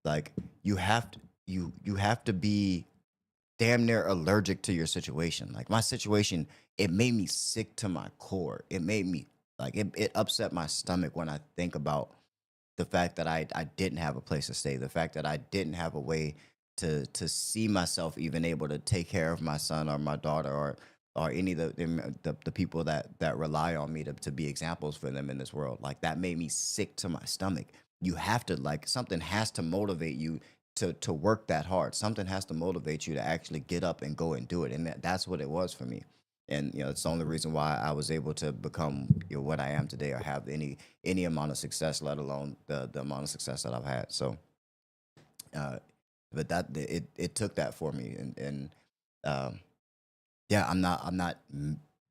like you have to be damn near allergic to your situation. Like my situation, it made me sick to my core. It made me like it upset my stomach when I think about the fact that I didn't have a place to stay, the fact that I didn't have a way to see myself even able to take care of my son or my daughter or any of the people that rely on me to be examples for them in this world. Like that made me sick to my stomach. You have to like something has to motivate you to work that hard. Something has to motivate you to actually get up and go and do it. And that's what it was for me. And it's the only reason why I was able to become what I am today or have any amount of success, let alone the amount of success that I've had. So but that it took that for me. And yeah, I'm not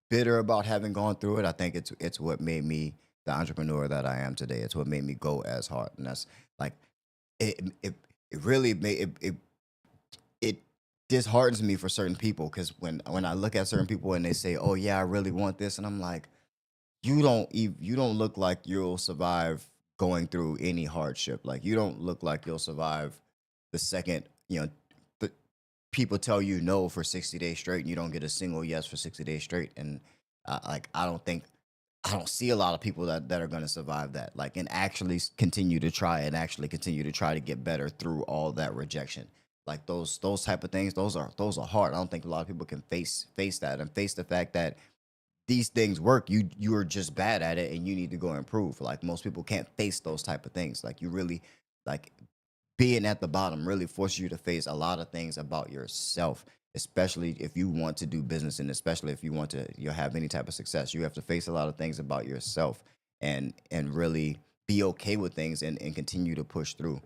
bitter about having gone through it. I think it's what made me the entrepreneur that I am today. It's what made me go as hard. And that's like it really made it disheartens me for certain people, because when I look at certain people and they say, "Oh yeah, I really want this," and I'm like, you don't look like you'll survive going through any hardship. Like you don't look like you'll survive the second the people tell you no for 60 days straight and you don't get a single yes for 60 days straight. And like I don't see a lot of people that are going to survive that, like, and actually continue to try and actually continue to try to get better through all that rejection. Like those type of things, those are hard. I don't think a lot of people can face that and face the fact that these things work. You are just bad at it and you need to go improve. Like most people can't face those type of things. Like you really like being at the bottom really forces you to face a lot of things about yourself, especially if you want to do business, and especially if you want to have any type of success. You have to face a lot of things about yourself and really be okay with things and continue to push through.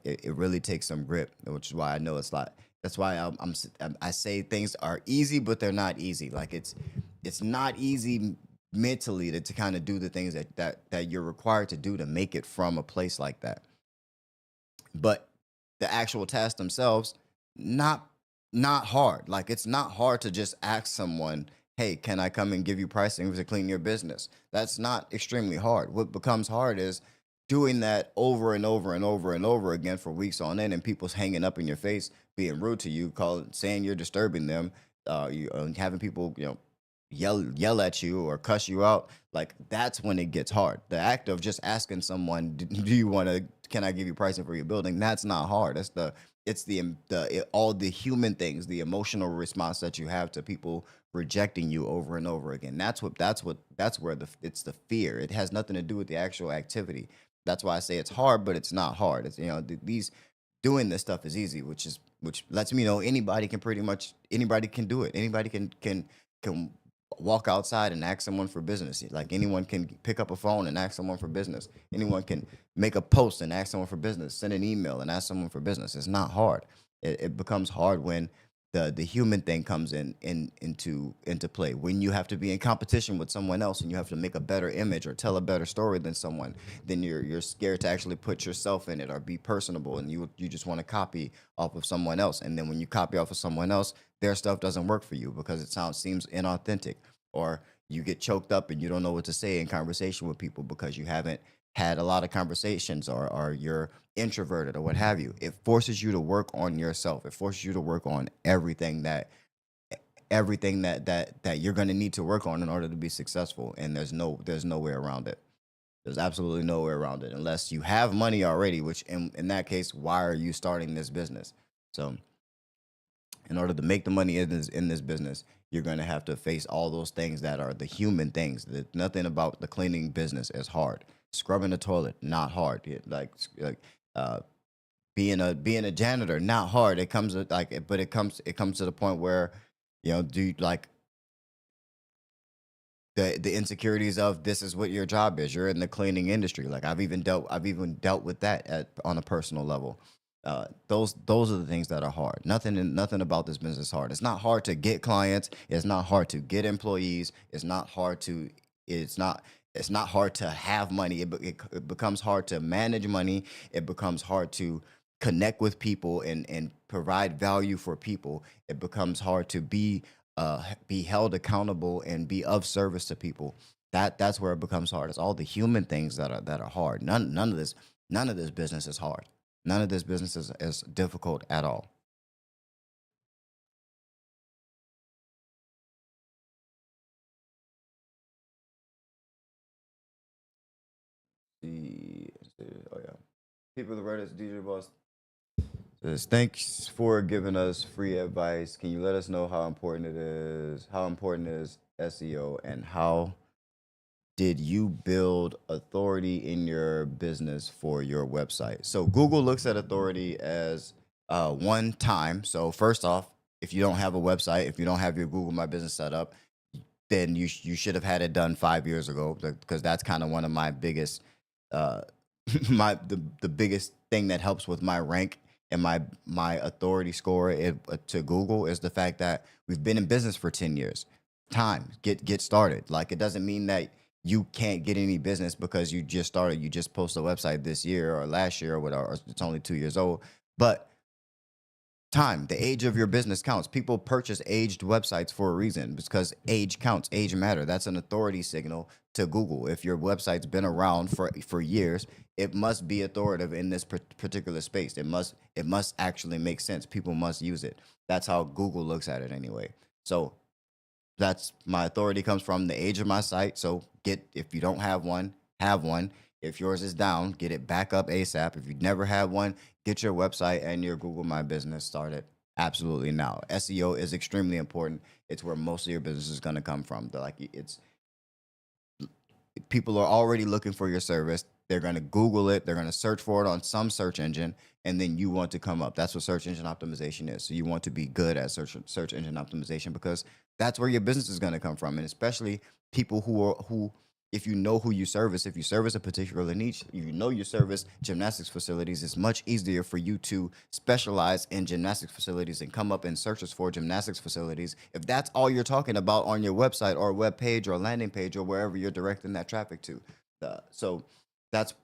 It really takes some grip, which is why I know it's like that's why I say things are easy, but they're not easy. Like it's not easy mentally to kind of do the things that you're required to do to make it from a place like that. But the actual tasks themselves, not not hard. Like it's not hard to just ask someone, "Hey, can I come and give you pricing to clean your business?" That's not extremely hard. What becomes hard is doing that over and over and over and over again for weeks on end, and people's hanging up in your face, being rude to you, saying you're disturbing them, having people, yell at you or cuss you out. Like that's when it gets hard. The act of just asking someone, "Do you want to? Can I give you pricing for your building?" That's not hard. It's all the human things, the emotional response that you have to people rejecting you over and over again. That's where it's the fear. It has nothing to do with the actual activity. That's why I say it's hard, but it's not hard. It's these doing this stuff is easy, which lets me know anybody can do it. Anybody can walk outside and ask someone for business. Like anyone can pick up a phone and ask someone for business. Anyone can make a post and ask someone for business. Send an email and ask someone for business. It's not hard. It becomes hard when the human thing comes into play, when you have to be in competition with someone else and you have to make a better image or tell a better story than someone. Then you're scared to actually put yourself in it or be personable, and you just want to copy off of someone else. And then when you copy off of someone else, their stuff doesn't work for you because seems inauthentic, or you get choked up and you don't know what to say in conversation with people because you haven't had a lot of conversations, or you're introverted or what have you. It forces you to work on yourself. It forces you to work on everything that you're going to need to work on in order to be successful. And there's no way around it. There's absolutely no way around it unless you have money already, which in that case, why are you starting this business? So in order to make the money in this business, you're going to have to face all those things that are the human things. Nothing about the cleaning business is hard. Scrubbing the toilet, not hard. Uh, being a janitor, not hard. It comes with but it comes to the point where do you, like the insecurities of this is what your job is. You're in the cleaning industry. Like I've even dealt with that on a personal level. Those are the things that are hard. Nothing about this business is hard. It's not hard to get clients. It's not hard to get employees. It's not hard to. It's not. it's not hard to have money. It becomes hard to manage money. It becomes hard to connect with people and provide value for people. It becomes hard to be held accountable and be of service to people. That's where it becomes hard. It's all the human things that are hard. None of this business is hard. None of this business is difficult at all. The oh yeah, people the Reddit's DJ boss says thanks for giving us free advice. Can you let us know how important it is? How important is SEO, and how did you build authority in your business for your website? So Google looks at authority as one time. So first off, if you don't have a website, if you don't have your Google My Business set up, then you should have had it done 5 years ago, because that's kind of one of my biggest uh the biggest thing that helps with my rank and my authority score to Google is the fact that we've been in business for 10 years. Time, get started. Like, it doesn't mean that you can't get any business because you just started, you just posted a website this year or last year or whatever, or it's only 2 years old. But time, the age of your business counts. People purchase aged websites for a reason, because age counts, age matter. That's an authority signal to Google. If your website's been around for years, it must be authoritative in this particular space. It must actually make sense. People must use it. That's how Google looks at it anyway. So that's my authority comes from the age of my site. So if you don't have one, have one. If yours is down, get it back up ASAP. If you've never had one, get your website and your Google My Business started absolutely now. SEO is extremely important. It's where most of your business is going to come from. It's people are already looking for your service. They're going to Google it. They're going to search for it on some search engine, and then you want to come up. That's what search engine optimization is. So you want to be good at search engine optimization, because that's where your business is going to come from. And especially people who if you know who you service, if you service a particular niche, you know you service gymnastics facilities, it's much easier for you to specialize in gymnastics facilities and come up in searches for gymnastics facilities if that's all you're talking about on your website or web page or landing page or wherever you're directing that traffic to. So that's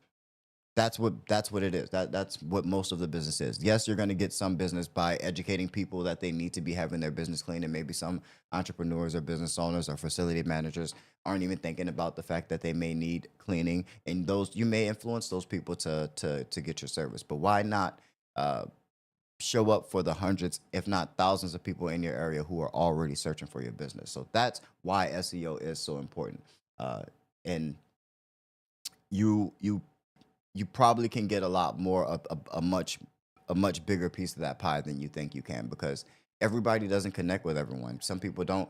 that's what it is. That's what most of the business is. Yes, you're going to get some business by educating people that they need to be having their business clean, and maybe some entrepreneurs or business owners or facility managers aren't even thinking about the fact that they may need cleaning, and those you may influence those people to get your service. But why not uh, show up for the hundreds, if not thousands, of people in your area who are already searching for your business? So that's why SEO is so important. And you you probably can get a lot more a much bigger piece of that pie than you think you can, because everybody doesn't connect with everyone. Some people don't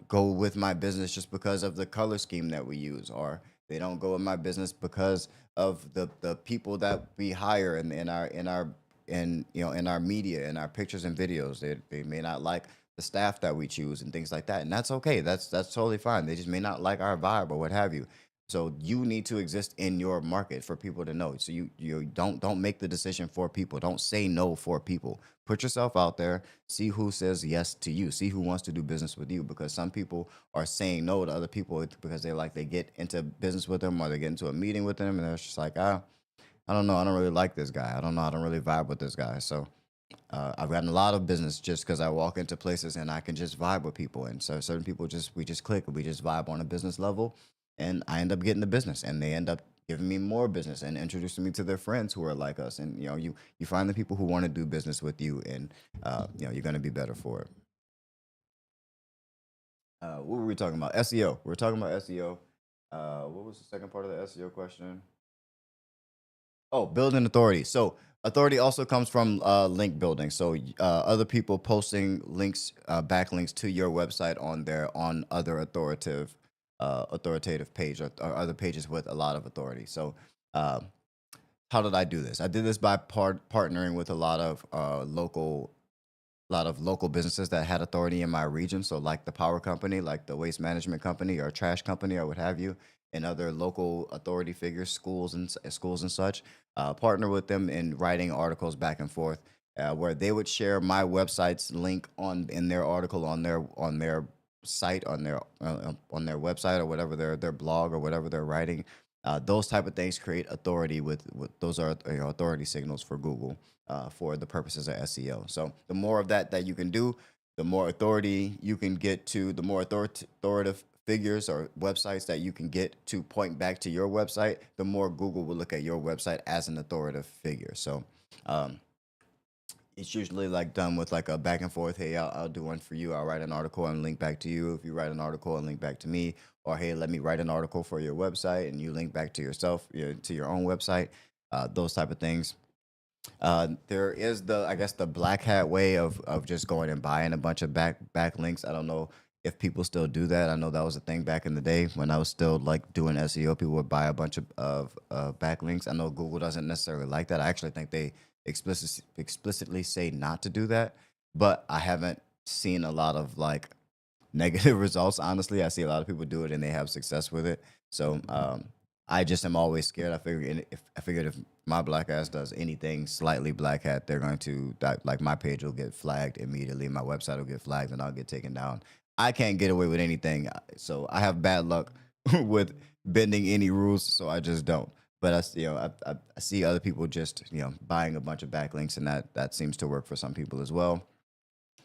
go with my business just because of the color scheme that we use, or they don't go with my business because of the people that we hire in our media, in our pictures and videos. They may not like the staff that we choose and things like that, and that's okay. That's totally fine. They just may not like our vibe or what have you. So you need to exist in your market for people to know. So you don't make the decision for people. Don't say no for people. Put yourself out there. See who says yes to you. See who wants to do business with you. Because some people are saying no to other people because they get into business with them, or they get into a meeting with them, and they're just like, I don't know. I don't really like this guy. I don't know. I don't really vibe with this guy. So I've gotten a lot of business just because I walk into places and I can just vibe with people. And so certain people we just click, we just vibe on a business level, and I end up getting the business, and they end up giving me more business and introducing me to their friends who are like us. And you find the people who want to do business with you, and you're going to be better for it. What were we talking about? SEO. We are talking about SEO. What was the second part of the SEO question? Oh, building authority. So authority also comes from link building. So other people posting links, backlinks to your website on other authoritative page, or other pages with a lot of authority. So uh, how did I do this? I did this by partnering with a lot of local businesses that had authority in my region. So like the power company, like the waste management company or trash company or what have you, and other local authority figures, schools and such. Partner with them in writing articles back and forth, where they would share my website's link on in their article on their site, on their website, or whatever their blog or whatever they're writing. Those type of things create authority with those are authority signals for Google for the purposes of SEO. So the more of that you can do, the more authority you can get to, the more authoritative figures or websites that you can get to point back to your website, the more Google will look at your website as an authoritative figure. So um, it's usually like done with like a back and forth. Hey, I'll do one for you. I'll write an article and link back to you. If you write an article and link back to me, or hey, let me write an article for your website and you link back to yourself, to your own website. Those type of things. There is I guess the black hat way of just going and buying a bunch of backlinks. I don't know if people still do that. I know that was a thing back in the day when I was still like doing SEO. People would buy a bunch of backlinks. I know Google doesn't necessarily like that. I actually think they explicitly say not to do that, but I haven't seen a lot of like negative results. Honestly, I see a lot of people do it and they have success with it. So I just am always scared. I figured if my black ass does anything slightly black hat, they're going to like my page will get flagged immediately. My website will get flagged and I'll get taken down. I can't get away with anything, so I have bad luck with bending any rules. So I just don't. But I see other people just buying a bunch of backlinks, and that seems to work for some people as well.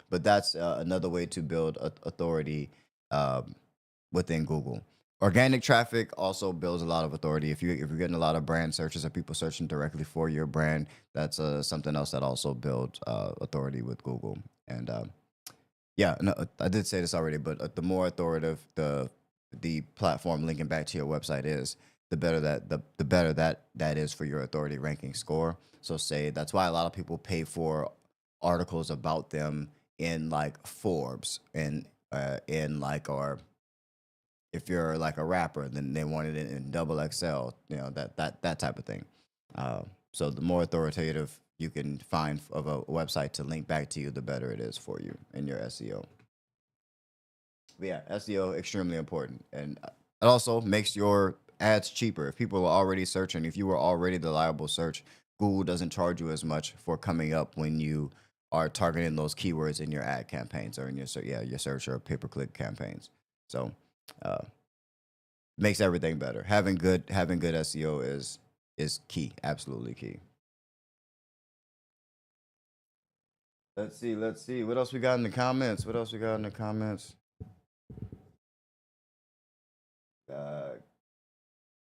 But that's another way to build authority within Google. Organic traffic also builds a lot of authority. If you're getting a lot of brand searches or people searching directly for your brand, that's something else that also builds authority with Google. And yeah, no, I did say this already, but the more authoritative the platform linking back to your website is, the better that is for your authority ranking score. So say that's why a lot of people pay for articles about them in like Forbes and in like, or if you're like a rapper, then they want it in double XL, that type of thing. So the more authoritative you can find of a website to link back to you, the better it is for you in your SEO. But yeah, SEO extremely important, and it also makes your ads cheaper. If people are already searching, if you were already the reliable search, Google doesn't charge you as much for coming up when you are targeting those keywords in your ad campaigns or in your search or pay-per-click campaigns. So makes everything better. Having good SEO is key, absolutely key. Let's see. What else we got in the comments?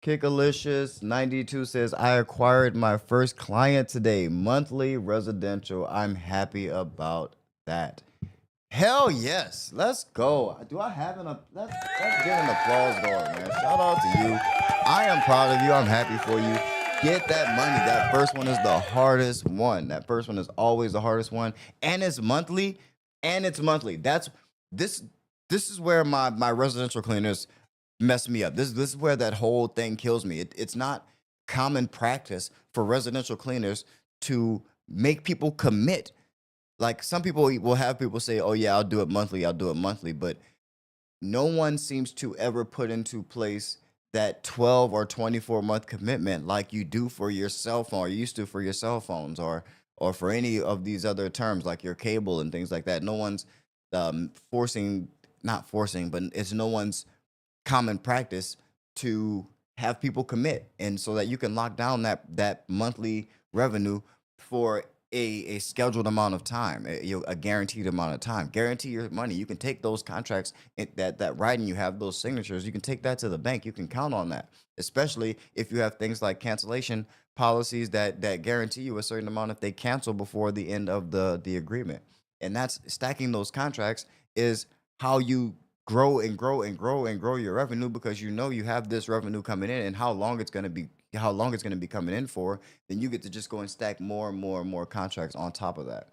Kickalicious92 says, I acquired my first client today, monthly residential. I'm happy about that. Hell yes. Let's go. Do I have let's get an applause going, man. Shout out to you. I am proud of you. I'm happy for you. Get that money. That first one is the hardest one. That first one is always the hardest one. And it's monthly. This is where my residential cleaners mess me up. This is where that whole thing kills me. It's not common practice for residential cleaners to make people commit. Like some people will have people say, oh yeah, I'll do it monthly, but no one seems to ever put into place that 12 or 24-month commitment like you do for your cell phone, or you used to for your cell phones, or for any of these other terms like your cable and things like that. No one's not forcing, but it's no one's common practice to have people commit, and so that you can lock down that monthly revenue for a scheduled amount of time, a guaranteed amount of time. Guarantee your money. You can take those contracts, that writing, you have those signatures, you can take that to the bank. You can count on that, especially if you have things like cancellation policies that guarantee you a certain amount if they cancel before the end of the agreement. And that's stacking those contracts is how you grow and grow and grow and grow your revenue, because you have this revenue coming in, and how long it's going to be coming in for. Then you get to just go and stack more and more and more contracts on top of that.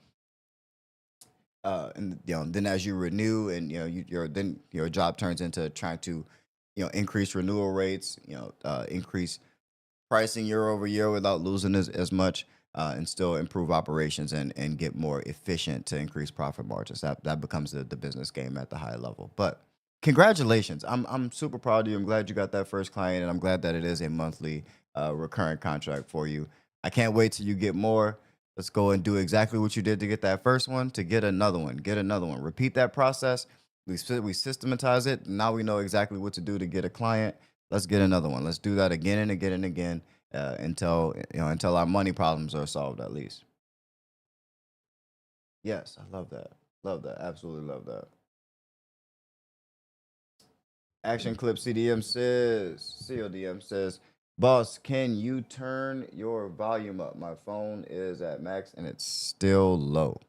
And then as you renew, and your job turns into trying to increase renewal rates, increase pricing year over year without losing as much, and still improve operations and get more efficient to increase profit margins. That becomes the business game at the high level. But congratulations. I'm super proud of you. I'm glad you got that first client, and I'm glad that it is a monthly recurring contract for you. I can't wait till you get more. Let's go and do exactly what you did to get that first one, to get another one. Repeat that process. we systematize it. Now we know exactly what to do to get a client. Let's get another one. Let's do that again and again and again until our money problems are solved at least. Yes, I love that. Love that. Absolutely love that. Action Clip CODM says, boss, can you turn your volume up? My phone is at max and it's still low.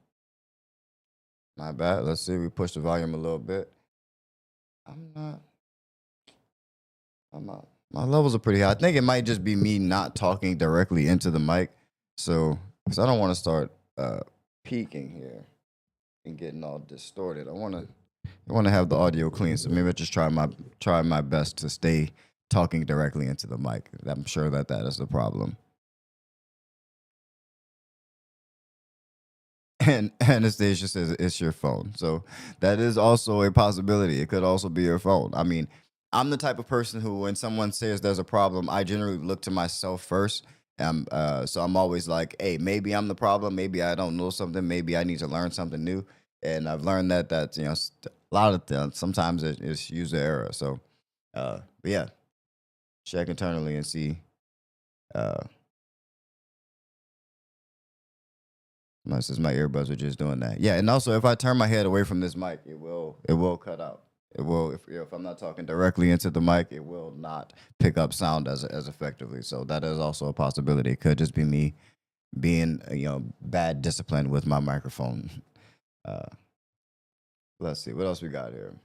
My bad. Let's see. We push the volume a little bit. I'm not. I'm not. My levels are pretty high. I think it might just be me not talking directly into the mic. So, because I don't want to start peaking here and getting all distorted. I want to have the audio clean. So maybe I just try my best to stay talking directly into the mic. I'm sure that is the problem. And Anastasia says it's your phone. So that is also a possibility. It could also be your phone. I mean, I'm the type of person who, when someone says there's a problem, I generally look to myself first. So I'm always like, hey, maybe I'm the problem. Maybe I don't know something. Maybe I need to learn something new. And I've learned that a lot of things, sometimes it's user error. So, but yeah, check internally and see. Uh, Says my earbuds are just doing that. Yeah, and also if I turn my head away from this mic, it will cut out. It will if I'm not talking directly into the mic, it will not pick up sound as effectively. So that is also a possibility. It could just be me being bad discipline with my microphone. Uh, let's see what else we got here.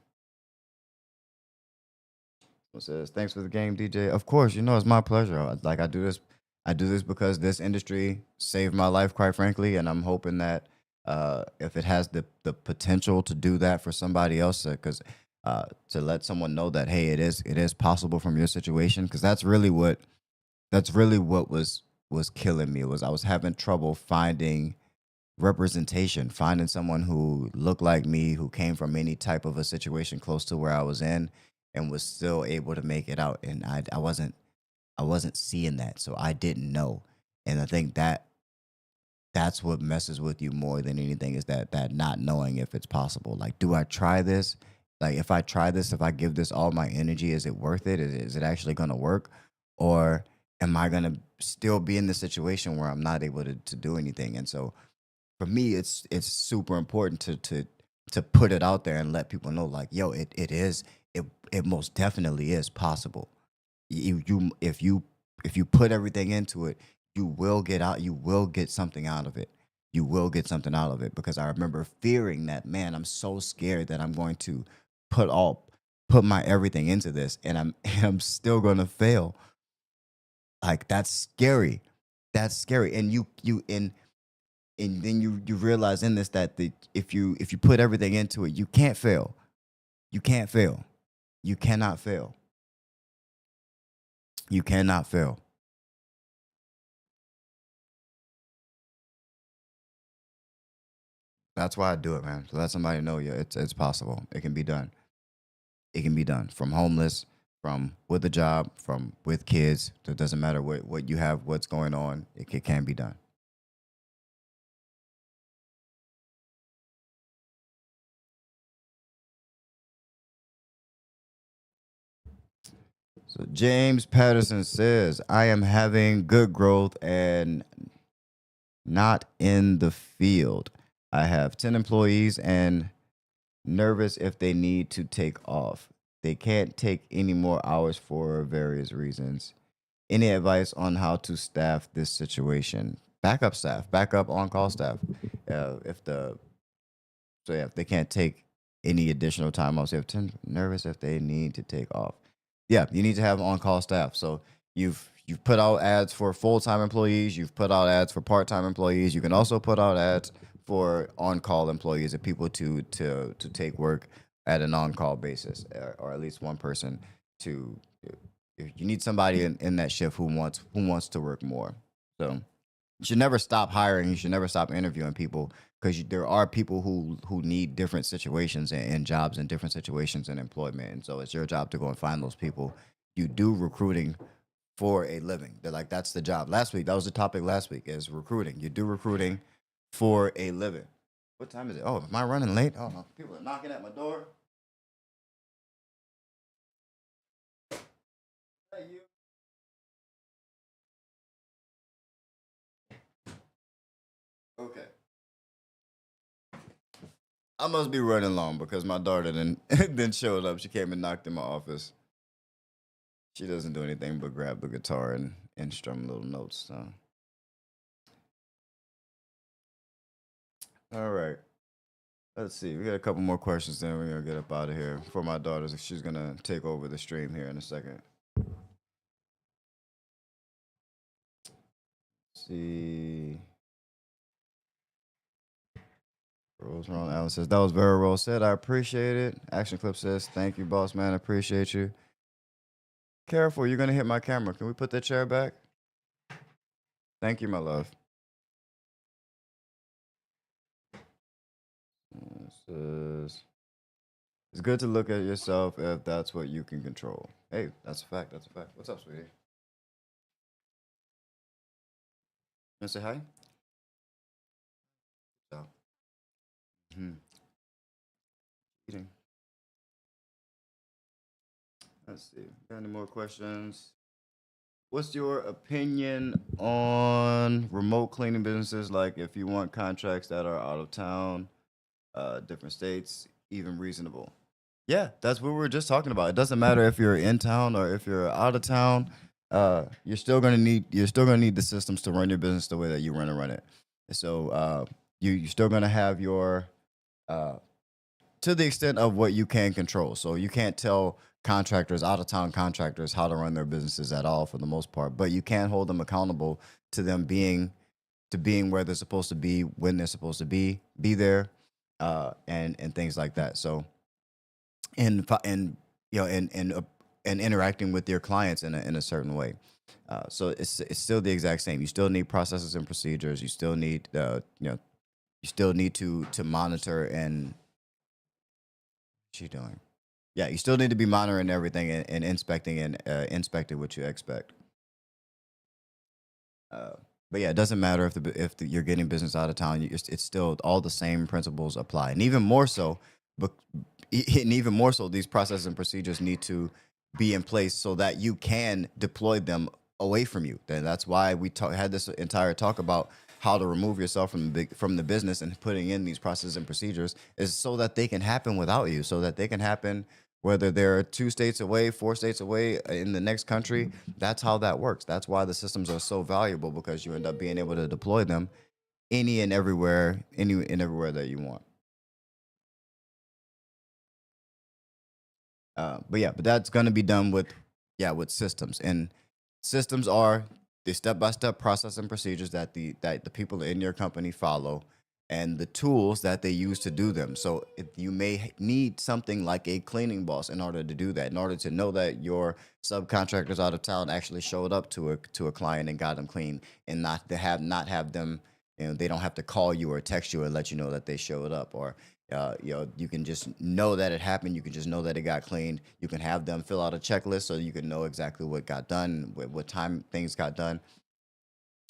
It says, thanks for the game, DJ. Of course, it's my pleasure. Like I do this because this industry saved my life, quite frankly, and I'm hoping that if it has the potential to do that for somebody else, because to let someone know that, hey, it is possible from your situation, because that's really what was killing me. Was I was having trouble finding representation, finding someone who looked like me, who came from any type of a situation close to where I was in, and was still able to make it out. And I wasn't seeing that, so I didn't know. And I think that's what messes with you more than anything, is that not knowing if it's possible. Like, do I try this? Like, if I try this, if I give this all my energy, is it worth it? Is it actually going to work? Or am I going to still be in the situation where I'm not able to do anything? And so for me, it's super important to put it out there and let people know, like, yo, it most definitely is possible. If you put everything into it, you will get something out of it. You will get something out of it, because I remember fearing that, man, I'm so scared that I'm going to put all put my everything into this, and I'm and I'm still going to fail. Like, that's scary. That's scary. And and then you realize in this that if you put everything into it, you can't fail. You can't fail. You cannot fail. You cannot fail. That's why I do it, man. To let somebody know, yeah, it's possible. It can be done. It can be done. From homeless, from with a job, from with kids. It doesn't matter what you have, what's going on. It can be done. So James Patterson says, I am having good growth and not in the field. I have 10 employees and nervous if they need to take off. They can't take any more hours for various reasons. Any advice on how to staff this situation? Backup staff, backup on call staff. If the So yeah, if they can't take any additional time off, so if 10 nervous if they need to take off. Yeah, you need to have on call staff. So you've put out ads for full time employees. You've put out ads for part time employees. You can also put out ads for on call employees and people to take work at an on call basis, or at least one person to. If you need somebody in that shift who wants to work more. So you should never stop hiring. You should never stop interviewing people, because there are people who need different situations and jobs in different situations in employment. And so it's your job to go and find those people. You do recruiting for a living. That's the job. Last week, that was the topic last week, is recruiting. You do recruiting for a living. What time is it? Oh, am I running late? Oh, no. People are knocking at my door. Okay. I must be running long because my daughter then showed up. She came and knocked in my office. She doesn't do anything but grab the guitar and strum little notes. So, all right. Let's see. We got a couple more questions. Then we're gonna get up out of here. For my daughter, she's gonna take over the stream here in a second. Let's see. Rose Ron Allen says that was very well said. I appreciate it. Action Clip says thank you, boss man. I appreciate you. Careful, you're gonna hit my camera. Can we put that chair back? Thank you, my love. Says it's good to look at yourself if that's what you can control. Hey, that's a fact. That's a fact. What's up, sweetie? You wanna say hi? So, eating. Let's see. Got any more questions? What's your opinion on remote cleaning businesses? Like, if you want contracts that are out of town, different states, even reasonable. Yeah, that's what we were just talking about. It doesn't matter if you're in town or if you're out of town. You're still gonna need the systems to run your business the way that you want to run it. So you're still gonna have your uh, to the extent of what you can control. So you can't tell contractors, out of town contractors, how to run their businesses at all for the most part, but you can hold them accountable to them being where they're supposed to be, when they're supposed to be there, and things like that. So and you know and interacting with your clients in a certain way. So it's still the exact same. You still need processes and procedures. You still need you still need to monitor and what you doing? Yeah, you still need to be monitoring everything and inspecting and inspecting what you expect. Uh, but yeah, it doesn't matter you're getting business out of town. It's still all the same principles apply, and even more so. But and even more so, these processes and procedures need to be in place so that you can deploy them away from you. Then that's why had this entire talk about how to remove yourself from the business and putting in these processes and procedures is so that they can happen without you, so that they can happen whether they're 2 states away, 4 states away in the next country. That's how that works. That's why the systems are so valuable, because you end up being able to deploy them any and everywhere that you want. But that's going to be done with systems, and systems are the step-by-step process and procedures that the people in your company follow, and the tools that they use to do them. So you may need something like a cleaning boss in order to do that, in order to know that your subcontractors out of town actually showed up to a client and got them clean, and not have them, they don't have to call you or text you or let you know that they showed up, or you can just know that it happened. You can just know that it got cleaned. You can have them fill out a checklist so you can know exactly what got done, what time things got done.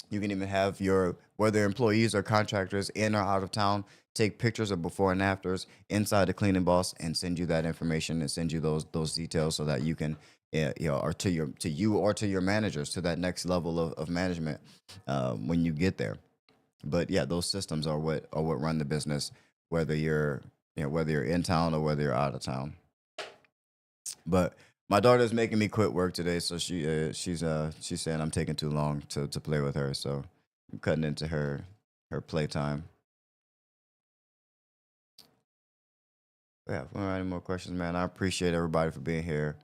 You can even have whether employees or contractors in or out of town take pictures of before and afters inside the cleaning boss and send you that information and send you those details so that you can, or to you or to your managers, to that next level of management when you get there. But yeah, those systems are what run the business, whether you're in town or whether you're out of town. But my daughter's making me quit work today, so she's saying I'm taking too long to play with her, so I'm cutting into her playtime. Yeah, if we don't have any more questions, man, I appreciate everybody for being here.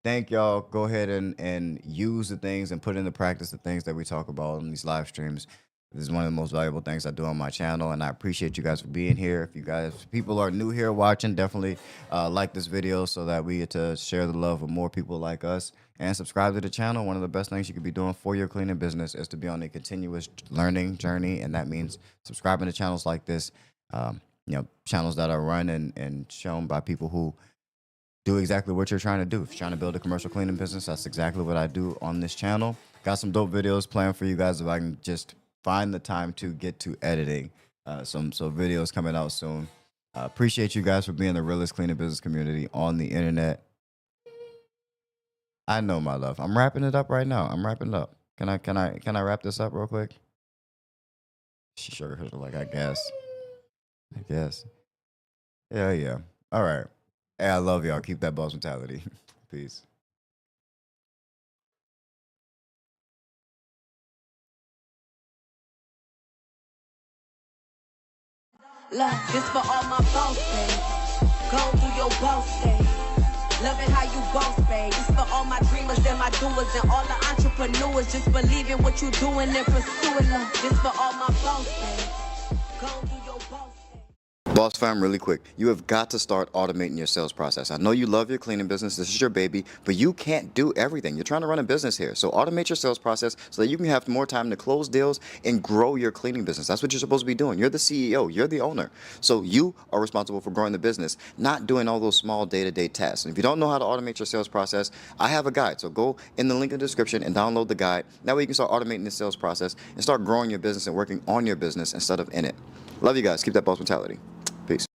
Thank y'all. Go ahead and use the things and put into practice the things that we talk about in these live streams. This is one of the most valuable things I do on my channel, and I appreciate you guys for being here. If people are new here watching, definitely like this video so that we get to share the love with more people like us, and subscribe to the channel. One of the best things you could be doing for your cleaning business is to be on a continuous learning journey, and that means subscribing to channels like this, channels that are run and shown by people who do exactly what you're trying to do. If you're trying to build a commercial cleaning business, that's exactly what I do on this channel. Got some dope videos planned for you guys if I can just find the time to get to editing. Some videos coming out soon. Appreciate you guys for being the realest cleaning business community on the internet. I know, my love. I'm wrapping it up right now. I'm wrapping it up. Can I wrap this up real quick? She sure like I guess. I guess. Yeah, yeah. All right. Hey, I love y'all. Keep that boss mentality. Peace. Look, this for all my boss babe. Go do your boss thing. Loving how you boss babe. This for all my dreamers and my doers and all the entrepreneurs. Just believe in what you're doing and pursuing. Look, this for all my boss babe. Go do your boss thing. Boss fam, really quick, you have got to start automating your sales process. I know you love your cleaning business, this is your baby, but you can't do everything. You're trying to run a business here. So automate your sales process so that you can have more time to close deals and grow your cleaning business. That's what you're supposed to be doing. You're the CEO, you're the owner. So you are responsible for growing the business, not doing all those small day-to-day tasks. And if you don't know how to automate your sales process, I have a guide. So go in the link in the description and download the guide. That way you can start automating the sales process and start growing your business and working on your business instead of in it. Love you guys. Keep that boss mentality. Peace.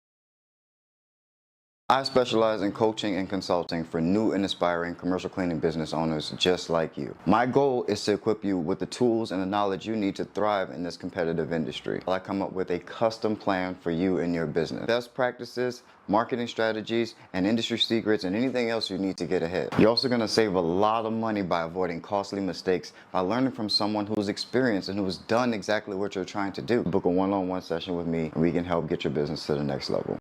I specialize in coaching and consulting for new and aspiring commercial cleaning business owners just like you. My goal is to equip you with the tools and the knowledge you need to thrive in this competitive industry. I come up with a custom plan for you and your business. Best practices, marketing strategies, and industry secrets, and anything else you need to get ahead. You're also going to save a lot of money by avoiding costly mistakes by learning from someone who's experienced and who's done exactly what you're trying to do. Book a one-on-one session with me, and we can help get your business to the next level.